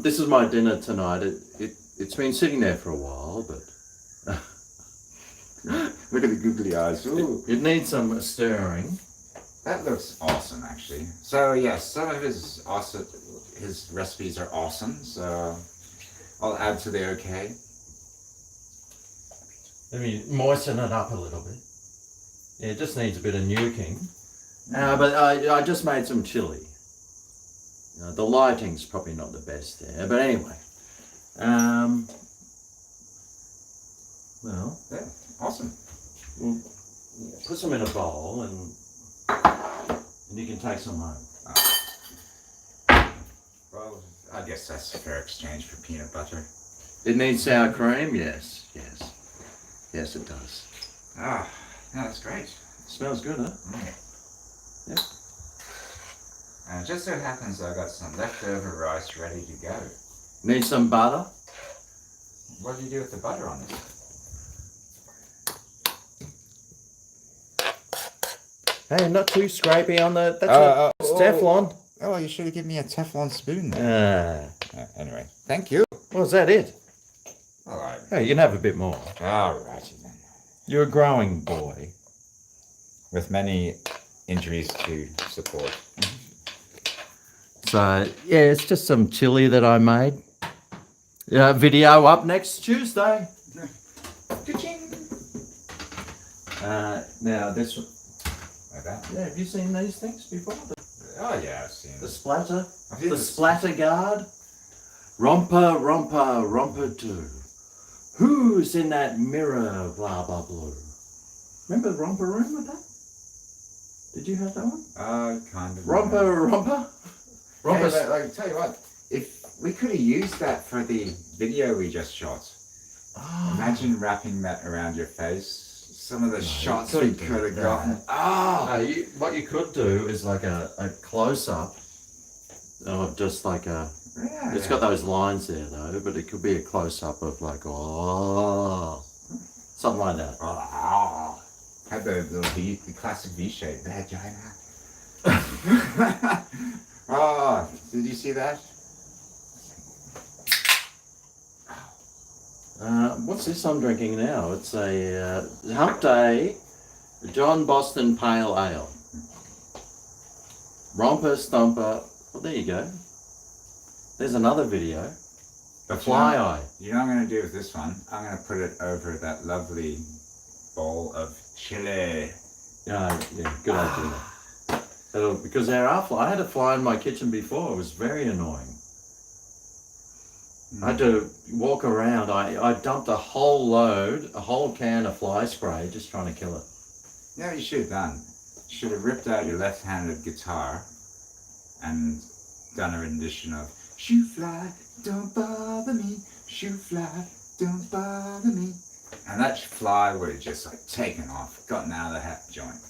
This is my dinner tonight. It's been sitting there for a while, but Look at the googly eyes. Ooh. it needs some stirring. That looks awesome, actually. So yes, some of his recipes are awesome. So I'll add to the okay. Let me moisten it up a little bit. Yeah, it just needs a bit of nuking. But I just made some chili. The lighting's probably not the best there, but anyway. put some in a bowl and you can take some home. Well, I guess that's a fair exchange for peanut butter. It needs sour cream? Yes, yes. Yes, it does. Ah, yeah, that's great. Smells good, huh? Yep. And it just so happens I got some leftover rice ready to go. Need some butter? What do you do with the butter on this? Hey, not too scrapey on the... That's it's Teflon. Oh, you should have given me a Teflon spoon there. Anyway, thank you. Well, is that it? All right. Hey, you can have a bit more. All righty then. You're a growing boy. With many injuries to support. So, yeah, it's just some chili that I made. Video up next Tuesday. Ka-ching! Now, this... Like that. Yeah, have you seen these things before? Oh yeah, I've seen The this. splatter? I've seen The this. splatter guard? Romper, romper, romper do. Who's in that mirror, blah, blah, blue? Remember the romper room with that? Did you have that one? Kind of. Romper, romper? Romper. Hey, like, tell you what, if we could have used that for the video we just shot. Oh. Imagine wrapping that around your face. Some of the shots we couldn't do could have that. gotten. Ah! What you could do is like a close-up of just like a... Yeah, It's got those lines there though, but it could be a close-up of like, oh, something like that. Had the classic V shape. Vagina. Oh, did you see that? What's this I'm drinking now? It's a Hump Day John Boston Pale Ale. Romper Stomper. Well, there you go. There's another video. A fly eye. You know what I'm going to do with this one? I'm going to put it over that lovely bowl of chili. Yeah, good idea. Because there are flies. I had a fly in my kitchen before. It was very annoying. I had to walk around. I dumped a whole can of fly spray just trying to kill it. You know what you should have done? You should have ripped out your left-handed guitar and done a rendition of "Shoo fly, don't bother me, shoo fly, don't bother me." And that fly would have just like taken off, gotten out of the hat joint.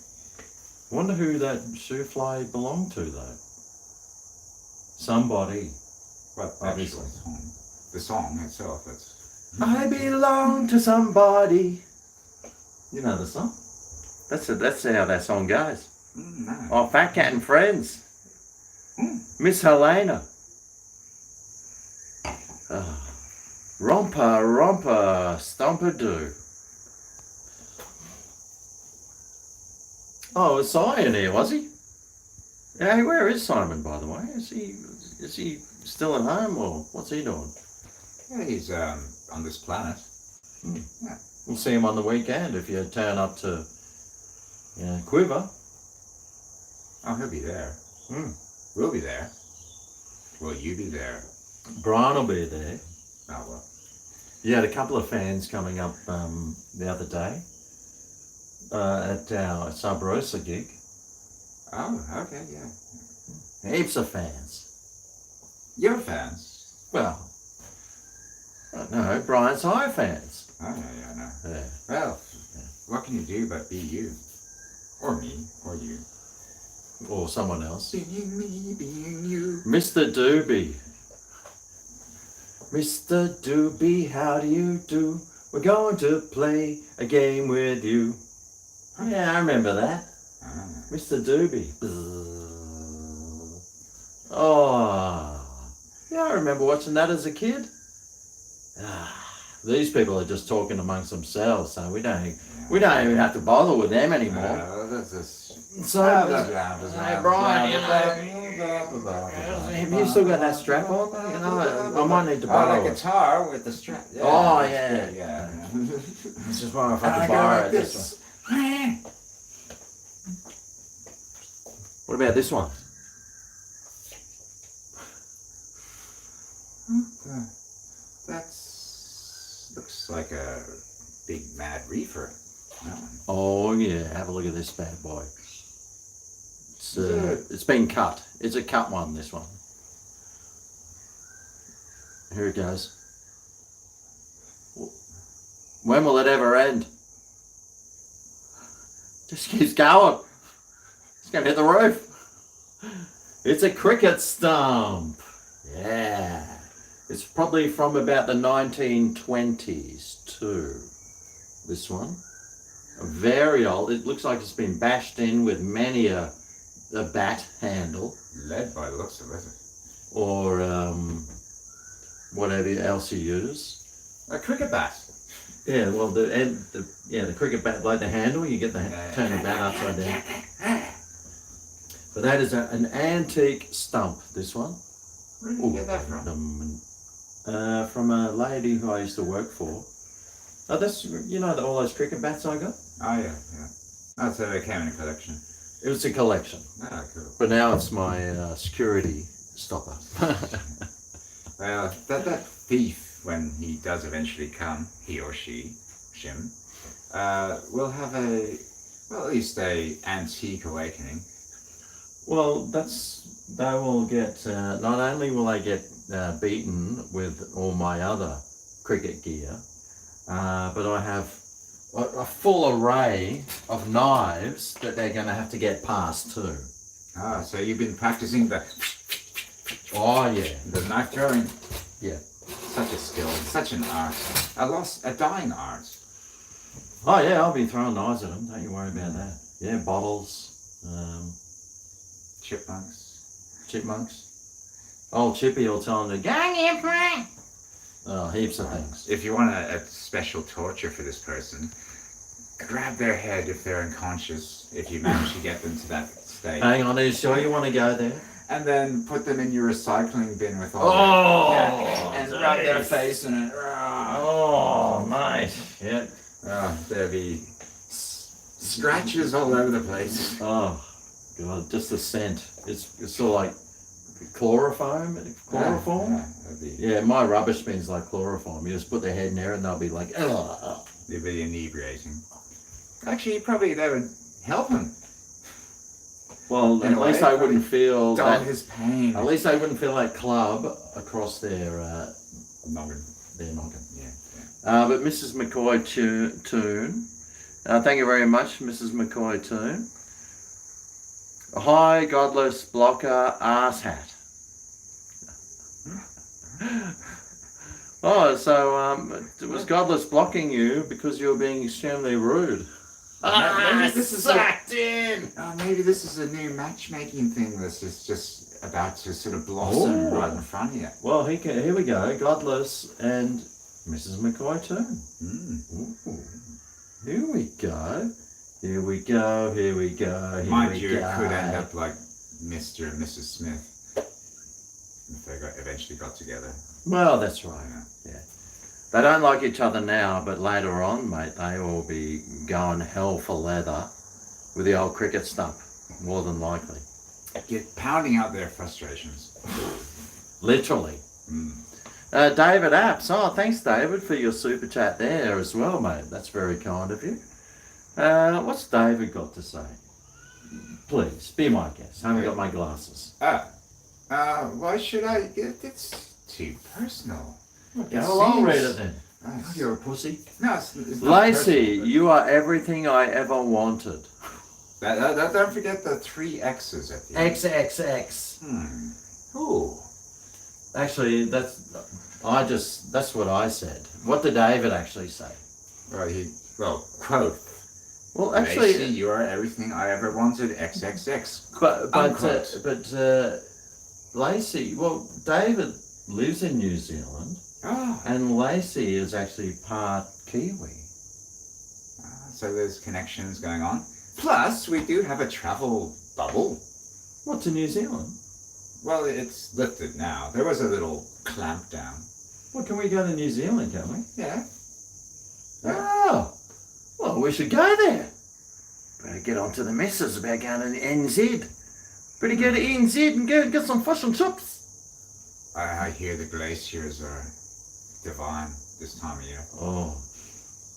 Wonder who that shoe fly belonged to though. Somebody. But Obviously. the song itself, it's... I belong to somebody. You know the song? That's how that song goes. No. Oh, Fat Cat and Friends. Miss Helena. Romper, romper, stomper do. Oh, was Simon here, was he? Yeah, where is Simon, by the way? Is he still at home, or what's he doing? Yeah, he's on this planet. Yeah. We'll see him on the weekend if you turn up to Quiver. Oh, he'll be there. We'll be there. Will you be there? Brian will be there. Oh, well. You had a couple of fans coming up the other day at our Sub Rosa gig. Oh, okay, yeah. Heaps of fans. Your fans? Well, no, Brian's High fans. Oh, yeah, no. Yeah. Well, what can you do but be you? Or me, or you. Or someone else. Being me, being you. Mr. Doobie. Mr. Doobie, how do you do? We're going to play a game with you. Yeah, I remember that. Mr. Doobie. Oh. Yeah, I remember watching that as a kid. These people are just talking amongst themselves, so we don't even have to bother with them anymore. That's just... So, hey Brian, have you still got that strap on? I might need to borrow the it. guitar with the strap. Yeah, Oh, yeah. Yeah. It's just wondering if I can borrow it. This one. What about this one? That's... looks like a big mad reefer. That one. Oh yeah, have a look at this bad boy. It's been cut. It's a cut one, this one. Here it goes. When will it ever end? Just keeps going. It's going to hit the roof. It's a cricket stump. Yeah. It's probably from about the 1920s too. This one. Very old. It looks like it's been bashed in with many a bat handle. Lead by the looks of it. Or whatever else you use. A cricket bat. Yeah, well, the cricket bat, like the handle, you get the turn the bat upside down. But that is an antique stump. This one. Where did you get that from? From a lady who I used to work for. Oh, that's all those cricket bats I got. Oh yeah. Oh, so it came in a collection. It was a collection, Ah, cool. but now it's my security stopper. Well, that thief, when he does eventually come, he or she, Shim, will have at least a antique awakening. Well, they will get, not only will they get beaten with all my other cricket gear, but I have a full array of knives that they're going to have to get past too. Ah, so you've been practicing the Oh yeah, knife throwing. yeah. Such a skill, such an art, a dying art. Oh yeah, I'll be throwing knives at them. Don't you worry about that. Yeah, bottles, chipmunks. Old Chippy will tell them to go here, Frank. Oh, heaps of things. If you want a special torture for this person, grab their head if they're unconscious, if you manage to get them to that state. Hang on, are you sure you want to go there? And then put them in your recycling bin with all and rub their face in it. Oh, mate. Yeah. Oh, there'll be scratches all over the place. Oh, God, just the scent. It's sort of like chloroform. That'd be, Yeah, my rubbish bin's like chloroform. You just put their head in there and they'll be like, ugh. it'd be inebriating. Actually, probably that would help him. Well, at least I wouldn't feel Dull that. his pain. At least I wouldn't feel that club across their Noggin. noggin. Yeah. But Mrs. McCoy Toon, thank you very much, Mrs. McCoy Toon. Hi, godless blocker ass hat. Oh, so it was godless blocking you because you were being extremely rude. Maybe this is sucked in. Maybe this is a new matchmaking thing that's just about to sort of blossom right in front of you. Well, here we go. Godless and Mrs. McCoy Toon. Ooh. Here we go. Here we go. Here we go. Here Mind we you, go. it could end up like Mr. and Mrs. Smith if they eventually got together. Well, that's right. Yeah. They don't like each other now, but later on, mate, they will be going hell for leather with the old cricket stump, more than likely. Get pounding out their frustrations. Literally. David Apps. Oh, thanks, David, for your super chat there as well, mate. That's very kind of you. What's David got to say? Please, be my guest. I haven't got my glasses. Why should I? It's too personal. Okay, well, I'll read it then. You're a pussy. No, it's not Lacey, personal. you are everything I ever wanted. Don't forget the 3 X's at the end. XXX. Ooh. Actually, that's what I said. What did David actually say? Quote. Well, actually, Lacey, you are everything I ever wanted. XXX. but Lacey. Well, David lives in New Zealand, and Lacey is actually part Kiwi. So there's connections going on. Plus, we do have a travel bubble. What, to New Zealand? Well, it's lifted now. There was a little clamp down. Well, can we go to New Zealand, can we? Yeah. Oh, well, we should go there. Better get on to the missus about going to the NZ. Better go to NZ and go get some fish and chips. I hear the glaciers are divine this time of year. Oh,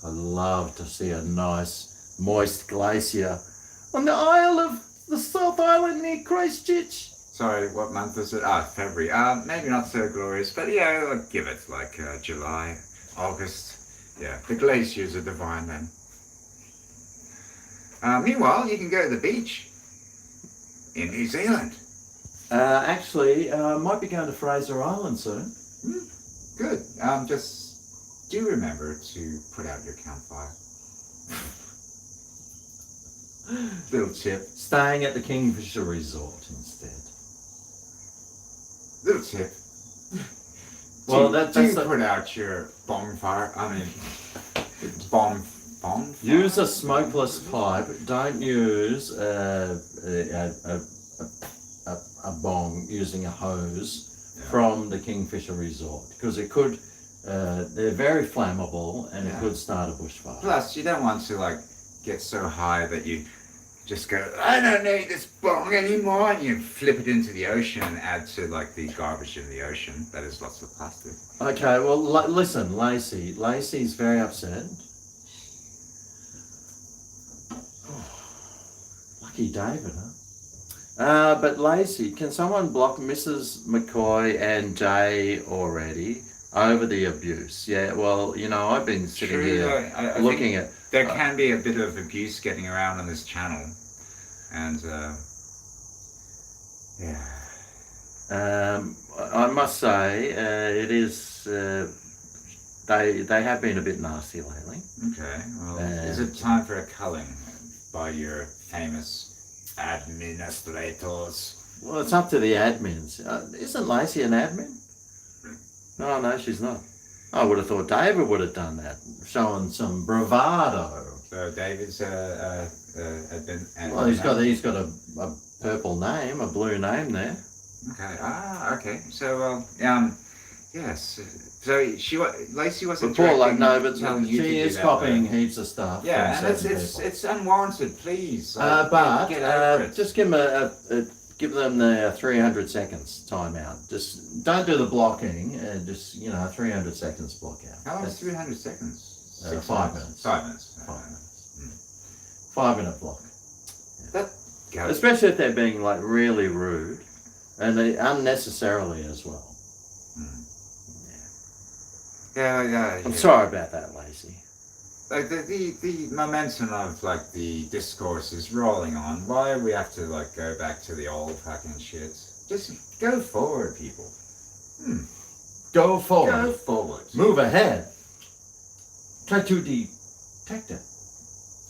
I love to see a nice moist glacier on the Isle of the South Island near Christchurch. Sorry, what month is it? February. Maybe not so glorious, but yeah, I'll give it like July, August. Yeah, the glaciers are divine then. Meanwhile, you can go to the beach in New Zealand. Actually, might be going to Fraser Island soon. Good. Just do remember to put out your campfire. Little tip. Staying at the Kingfisher Resort instead. Little tip. Well, do put out your bonfire. I mean, bonfire. Use a smokeless pipe. Don't use a bong using a hose from the Kingfisher Resort, because it could. They're very flammable and it could start a bushfire. Plus, you don't want to like get so high that you just go, I don't need this bong anymore, and you flip it into the ocean and add to like the garbage in the ocean. That is lots of plastic. Okay, well, listen, Lacey. Lacey's very upset. Lucky David, huh? But Lacey, can someone block Mrs. McCoy and Jay already over the abuse? Yeah, well, you know, I've been sitting here I looking at... There can be a bit of abuse getting around on this channel. And, I must say, it is... they have been a bit nasty lately. Okay, well, is it time for a culling by your famous administrators? Well, it's up to the admins. Isn't Lacey an admin? No, she's not. I would have thought David would have done that, showing some bravado. So David's admin. Well, he's got a purple name, a blue name there. Okay. Okay. So yes. So Lacey wasn't. But telling you she to is copying heaps of stuff. Yeah, and it's unwarranted. Please. But get over it. just give them the 300 seconds timeout. Just don't do the blocking. Just 300 seconds block out. How long is 300 seconds? 5 minutes. 5 minutes. 5 minutes. 5 minute block. That goes. Especially if they're being like really rude, and unnecessarily as well. Yeah. I'm sorry about that, Lacey. Like the momentum of like the discourse is rolling on. Why do we have to like go back to the old fucking shit? Just go forward, people. Go forward. Go forward. Move ahead. Try to detect it.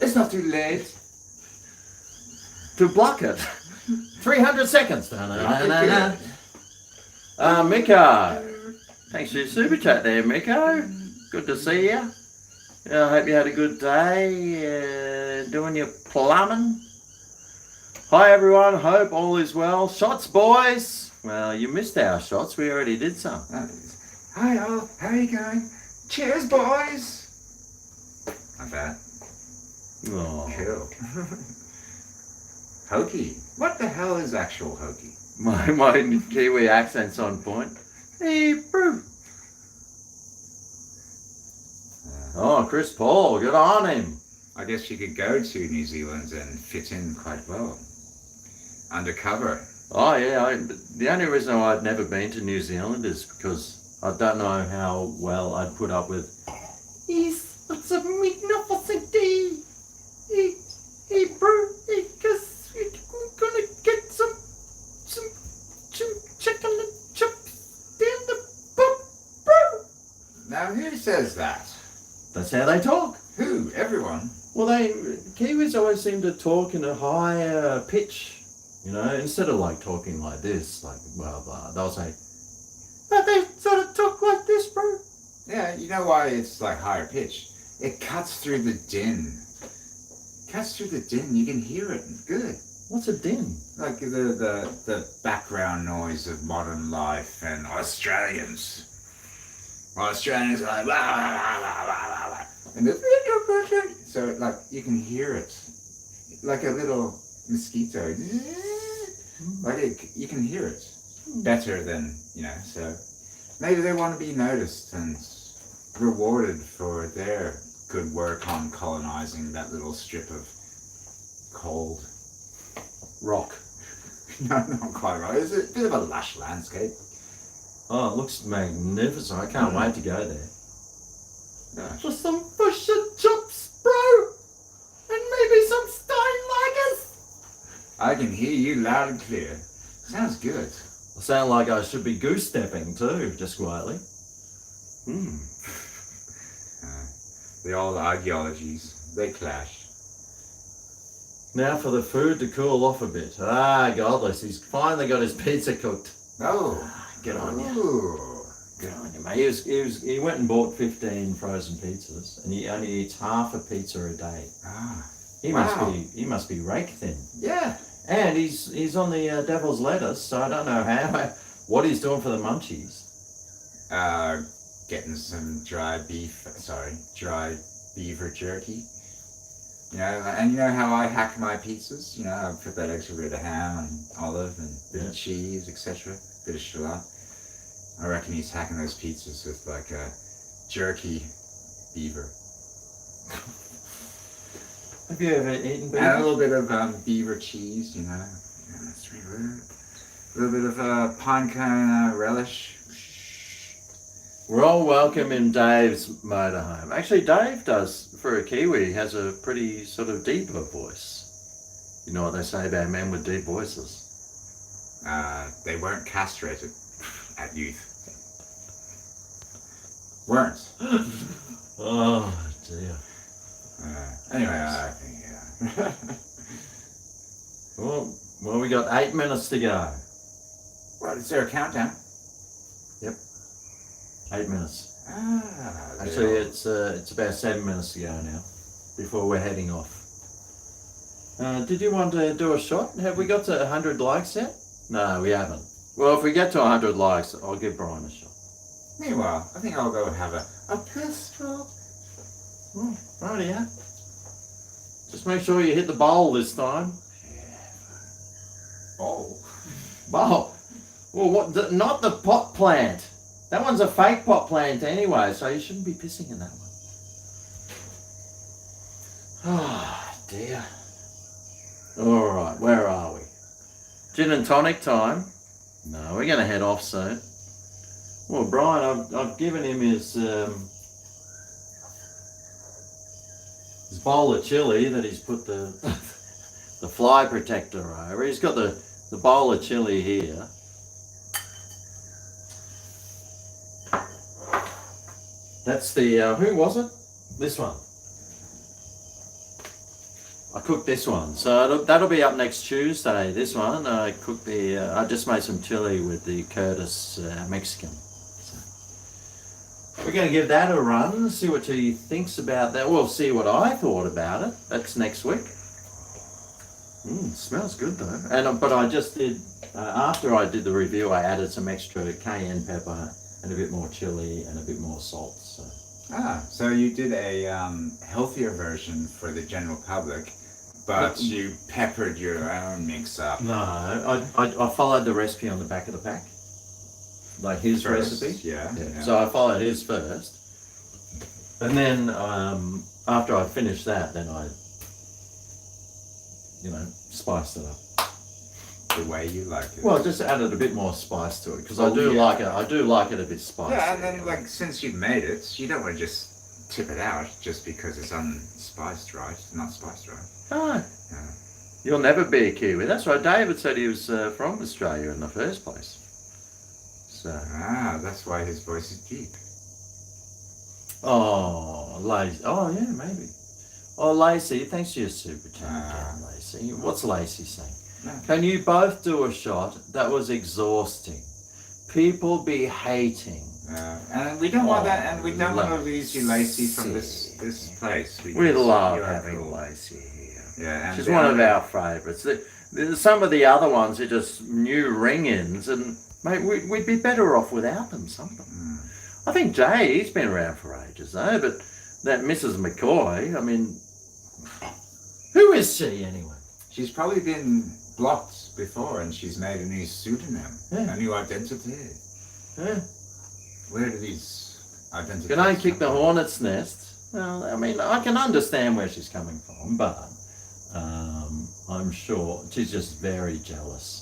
It's not too late. To block it. 300 seconds. Miko. Thanks for your super chat there, Miko. Good to see you. I hope you had a good day doing your plumbing. Hi everyone, hope all is well. Shots, boys. Well, you missed our shots. We already did some. Hi all, how are you going? Cheers, boys. Not bad. Oh. Cool. Hokey. What the hell is actual hokey? My Kiwi accent's on point. Hey, bro. Oh, Chris Paul, good on him. I guess you could go to New Zealand and fit in quite well. Undercover. Oh yeah, the only reason why I'd never been to New Zealand is because I don't know how well I'd put up with. It's a magnificent day. Hey, bro, because we're gonna get some chicken and chips in the pub, bro. Now who says that? That's how they talk. Who? Everyone? Well, Kiwis always seem to talk in a higher pitch, instead of like talking like this, like blah blah. They'll say, but they sort of talk like this, bro. Yeah, you know why it's like higher pitch? It cuts through the din. You can hear it. Good. What's a din? Like the background noise of modern life and Australians. Australians are like, blah, blah, blah, blah, blah. And so like you can hear it, like a little mosquito. Like you can hear it better than So maybe they want to be noticed and rewarded for their good work on colonizing that little strip of cold. Rock. No, not quite right. It's a bit of a lush landscape. Oh, it looks magnificent. I can't wait to go there. Yeah. Just some fish and chips, bro! And maybe some Steinlagers! I can hear you loud and clear. Sounds good. I sound like I should be goose stepping too, just quietly. The old ideologies, they clash. Now for the food to cool off a bit. Ah, godless, he's finally got his pizza cooked. Oh, Good on you. Ooh. Good on you, mate. He went and bought 15 frozen pizzas, and he only eats half a pizza a day. Ah, He wow. must be rake thin. Yeah. And he's on the devil's lettuce, so I don't know what he's doing for the munchies. Getting some dry beaver jerky. You know, and you know how I hack my pizzas? You know, I put that extra bit of ham and olive and bit of cheese, etc. Bit of shallot. I reckon he's hacking those pizzas with like a jerky beaver. Have you ever eaten beaver? And a little bit of beaver cheese, you know. Yeah, that's really good. A little bit of pine cone relish. We're all welcome in Dave's motorhome. Actually, Dave does, for a Kiwi, has a pretty sort of deeper voice. You know what they say about men with deep voices? They weren't castrated at youth. Weren't. Oh dear. Anyway, I think, yeah. Well, we got 8 minutes to go. What, is there a countdown? 8 minutes. Ah, Actually, it's about 7 minutes to go now, before we're heading off. Did you want to do a shot? Have we got to 100 likes yet? No, we haven't. Well, if we get to 100 likes, I'll give Brian a shot. Meanwhile, I think I'll go and have a pistol. Righty, yeah. Just make sure you hit the bowl this time. Oh. Bowl? Well, what? Not the pot plant. That one's a fake pot plant anyway, so you shouldn't be pissing in that one. Oh, dear. All right, where are we? Gin and tonic time. No, we're going to head off soon. Well, Brian, I've given him his bowl of chili that he's put the the fly protector over. He's got the bowl of chili here. That's the, who was it? This one. I cooked this one, so that'll be up next Tuesday. This one, I cooked I just made some chili with the Curtis Mexican. So we're going to give that a run, see what he thinks about that. We'll see what I thought about it. That's next week. Smells good though. But I just did, after I did the review, I added some extra cayenne pepper and a bit more chili and a bit more salt. So you did a healthier version for the general public, but you peppered your own mix up. No, I followed the recipe on the back of the pack, like his First, recipe. Yeah. So I followed his first, and then after I finished that, then I, spiced it up. The way you like it. Well, just added a bit more spice to it because I do like it. I do like it a bit spicy. Yeah, and then since you've made it, you don't want to just tip it out just because it's unspiced right, not spiced right. No. Yeah. You'll never be a Kiwi. That's right. David said he was from Australia in the first place. So. That's why his voice is deep. Oh, Lacey. Oh, yeah, maybe. Oh, Lacey, thanks for your super chat again, Lacey. What's Lacey saying? No. Can you both do a shot? That was exhausting. People be hating. And we don't want that, and we don't want to lose you, Lacey, from this place. We love having Lacey here. Yeah, and she's one of our favourites. Some of the other ones are just new ring-ins, and mate, we'd be better off without them. Some of them. I think Jay, he's been around for ages, though. But that Mrs. McCoy, I mean, who is she anyway? She's probably been blocked before, and she's made a new pseudonym, a new identity. Yeah. Where do these identities Can I kick the hornet's nest? Well, I mean, I can understand where she's coming from, but I'm sure she's just very jealous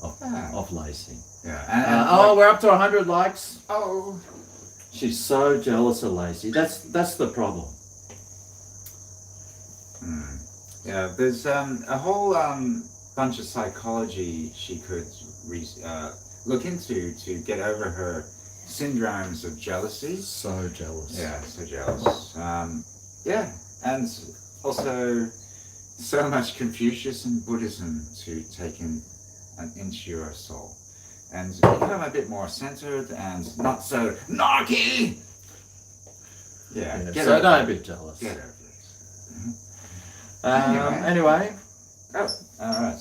of Lacey. Yeah. We're up to 100 likes. Oh. She's so jealous of Lacey. That's the problem. Yeah, there's a whole bunch of psychology she could look into to get over her syndromes of jealousy. So jealous. Yeah, so jealous. Yeah, and also so much Confucius and Buddhism to take into your soul. And become a bit more centered and not so narky. Yeah, so don't be jealous. Get over it. Anyway. Oh, all right.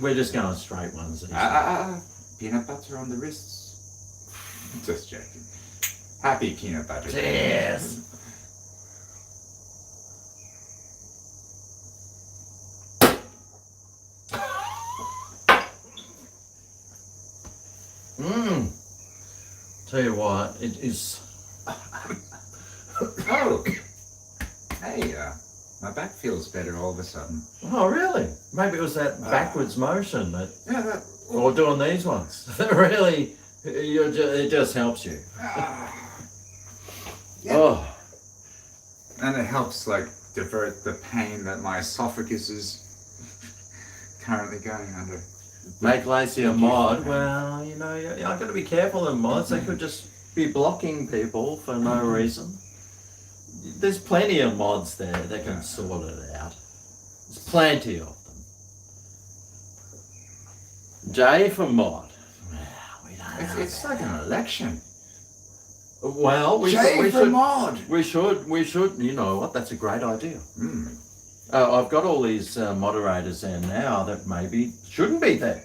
We're just going straight ones. Peanut butter on the wrists. Just joking. Happy peanut butter. Cheers. Tell you what, it is. Oh. Hey, my back feels better all of a sudden. Oh, really? Maybe it was that backwards motion that. Yeah, or doing these ones. Really, it just helps you. Yeah. Oh. And it helps like divert the pain that my esophagus is currently going under. Make Lacey a mod. Well, you know, I've got to be careful of mods. They could just be blocking people for no reason. There's plenty of mods there that can sort it out. There's plenty of them. J for mod. Well, we don't know. It's like an election. Well, we J for should. mod. We should. You know what? That's a great idea. I've got all these moderators there now that maybe shouldn't be there.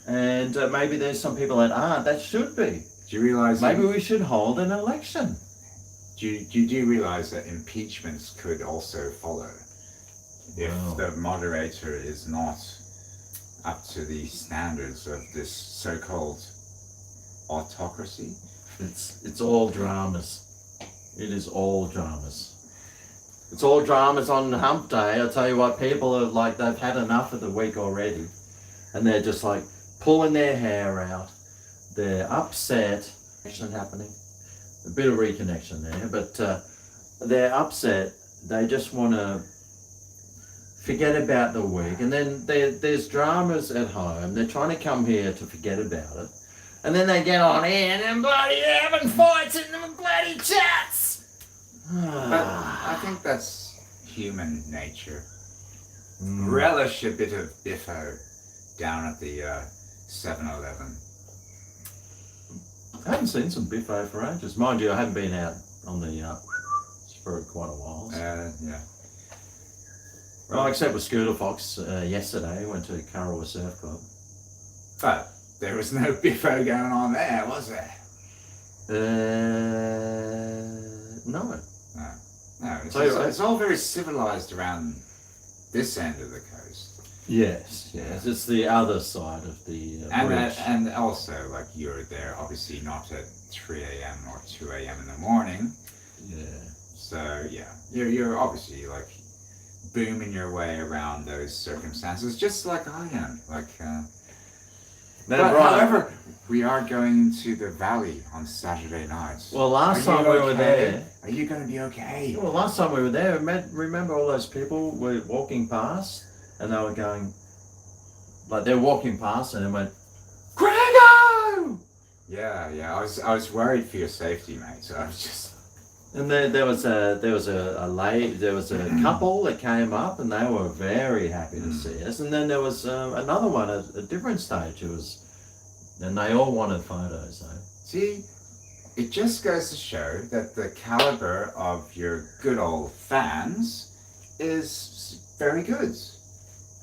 And maybe there's some people that aren't that should be. Do you realize? Maybe we should hold an election. Do you realize that impeachments could also follow if the moderator is not up to the standards of this so-called autocracy? It's all dramas. It is all dramas. It's all dramas on hump day. I tell you what, people are like, they've had enough of the week already. And they're just like pulling their hair out. They're upset. Action happening. A bit of reconnection there, but they're upset. They just want to forget about the week. And then there's dramas at home. They're trying to come here to forget about it. And then they get on here and then bloody having fights in the bloody chats. But I think that's human nature. Relish a bit of biffo down at the 7-Eleven. I haven't seen some biffo for ages. Mind you, I haven't been out on the for quite a while. So. Yeah. Well, except with Scooter Fox yesterday, went to Currawa Surf Club. But there was no biffo going on there, was there? No. No, it's all very civilized around this end of the coast. Yes, it's the other side of the bridge. And also, like, you're there, obviously not at 3 a.m. or 2 a.m. in the morning. Yeah. So, yeah, you're obviously, like, booming your way around those circumstances, just like I am. Like, however, we are going to the valley on Saturday nights. Well, last time we were there... Are you going to be okay? Well, last time we were there, remember all those people were walking past and they were going... Like, they're walking past and they went, GregO! Yeah. I was worried for your safety, mate. So I was just... And there was a couple that came up and they were very happy to see us. And then there was another one at a different stage. And they all wanted photos. So. See, it just goes to show that the caliber of your good old fans is very good.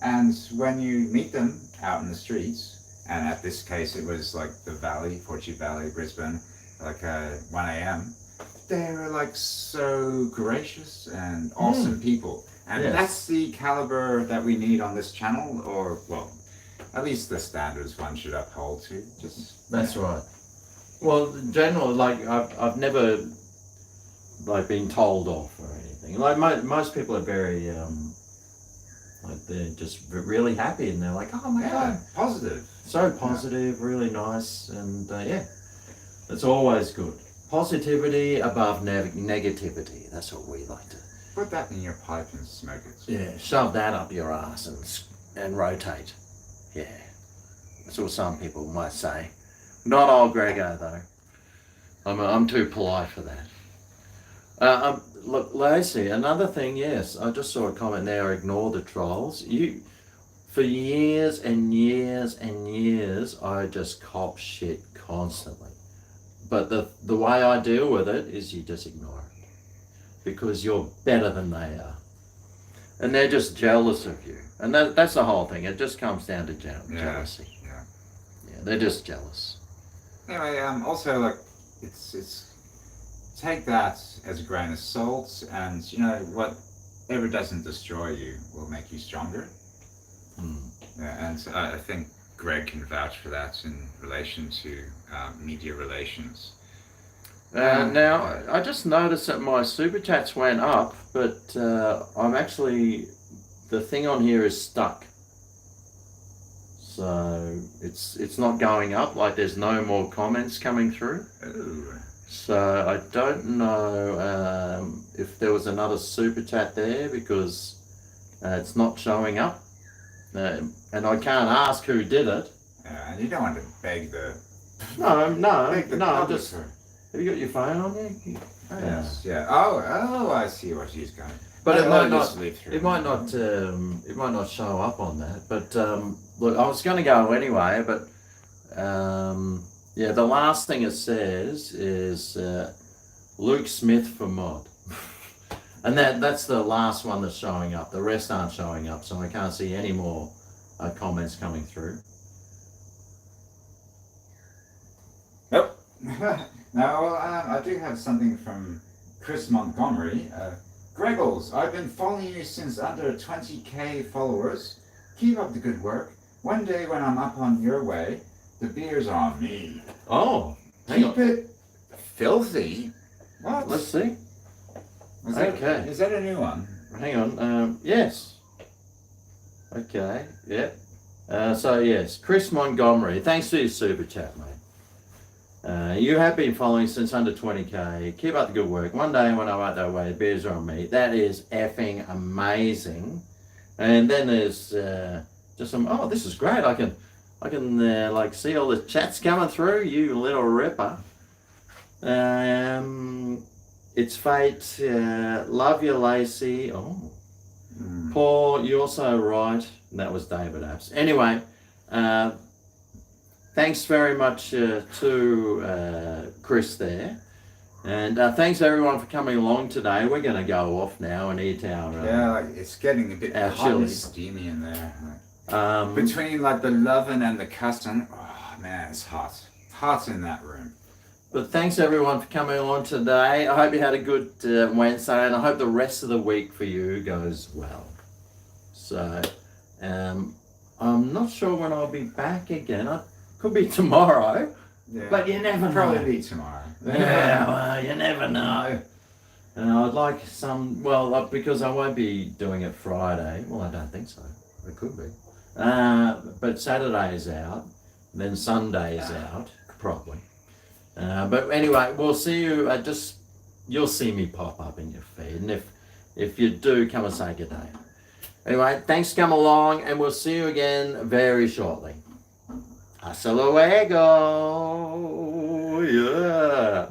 And when you meet them out in the streets, and at this case it was like the Valley, Fortune Valley, Brisbane, like 1 a.m., they were like so gracious and awesome people. And that's the caliber that we need on this channel, or, well, at least the standards one should uphold to. That's right. Well, generally, like I've never like been told off or anything. Like most people are very like they're just really happy and they're like, oh my god, positive. so positive, really nice, and yeah, it's always good. Positivity above negativity. That's what we like to. Put that in your pipe and smoke it. Yeah, shove that up your ass and rotate. Yeah, that's what some people might say. Not old GregO though. I'm too polite for that. Look, Lacey, another thing, yes, I just saw a comment there, ignore the trolls. For years and years and years, I just cop shit constantly. But the way I deal with it is you just ignore it. Because you're better than they are. And they're just jealous of you. And that's the whole thing. It just comes down to jealousy. Yeah. Yeah, they're just jealous. Anyway, also, like, it's take that as a grain of salt, and whatever doesn't destroy you will make you stronger. Yeah, and I think Greg can vouch for that in relation to media relations. Now, I just noticed that my super chats went up, but I'm actually, the thing on here is stuck. So it's not going up, like there's no more comments coming through. Ooh. So I don't know if there was another super chat there because it's not showing up. And I can't ask who did it. And you don't want to beg the... No, just... Have you got your phone on there? Oh, yes, yeah. Oh, I see what he's going. But it might not. It might not. It might not show up on that. But look, I was going to go anyway. But yeah, the last thing it says is Luke Smith for mod, and that's the last one that's showing up. The rest aren't showing up, so I can't see any more comments coming through. Nope. Now, I do have something from Chris Montgomery. Greggles, I've been following you since under 20k followers. Keep up the good work. One day when I'm up on your way, the beer's on me. Oh, Keep it filthy. What? Let's see. Okay. Is that a new one? Hang on. Yes. Okay. Yeah. So yes, Chris Montgomery. Thanks for your super chat, mate. You have been following since under 20k. Keep up the good work. One day when I'm out that way, the beers are on me. That is effing amazing. And then there's just some. Oh, this is great. I can like see all the chats coming through. You little ripper. It's fate. Love you, Lacey. Oh, Paul, you also right. That was David Apps. Anyway. Thanks very much to Chris there. And thanks everyone for coming along today. We're going to go off now and eat our... yeah, like it's getting a bit hot and steamy in there. Between like the loving and the cussing, oh man, it's hot. Hot in that room. But thanks everyone for coming along today. I hope you had a good Wednesday, and I hope the rest of the week for you goes well. So, I'm not sure when I'll be back again. Could be tomorrow, but you never know. Probably be tomorrow. Yeah, well, you never know. And I'd like some, because I won't be doing it Friday. Well, I don't think so. It could be. But Saturday is out, then Sunday is out, probably. But anyway, we'll see you, you'll see me pop up in your feed. And if you do, come and say good day. Anyway, thanks for coming along, and we'll see you again very shortly. Hasta luego. Yeah.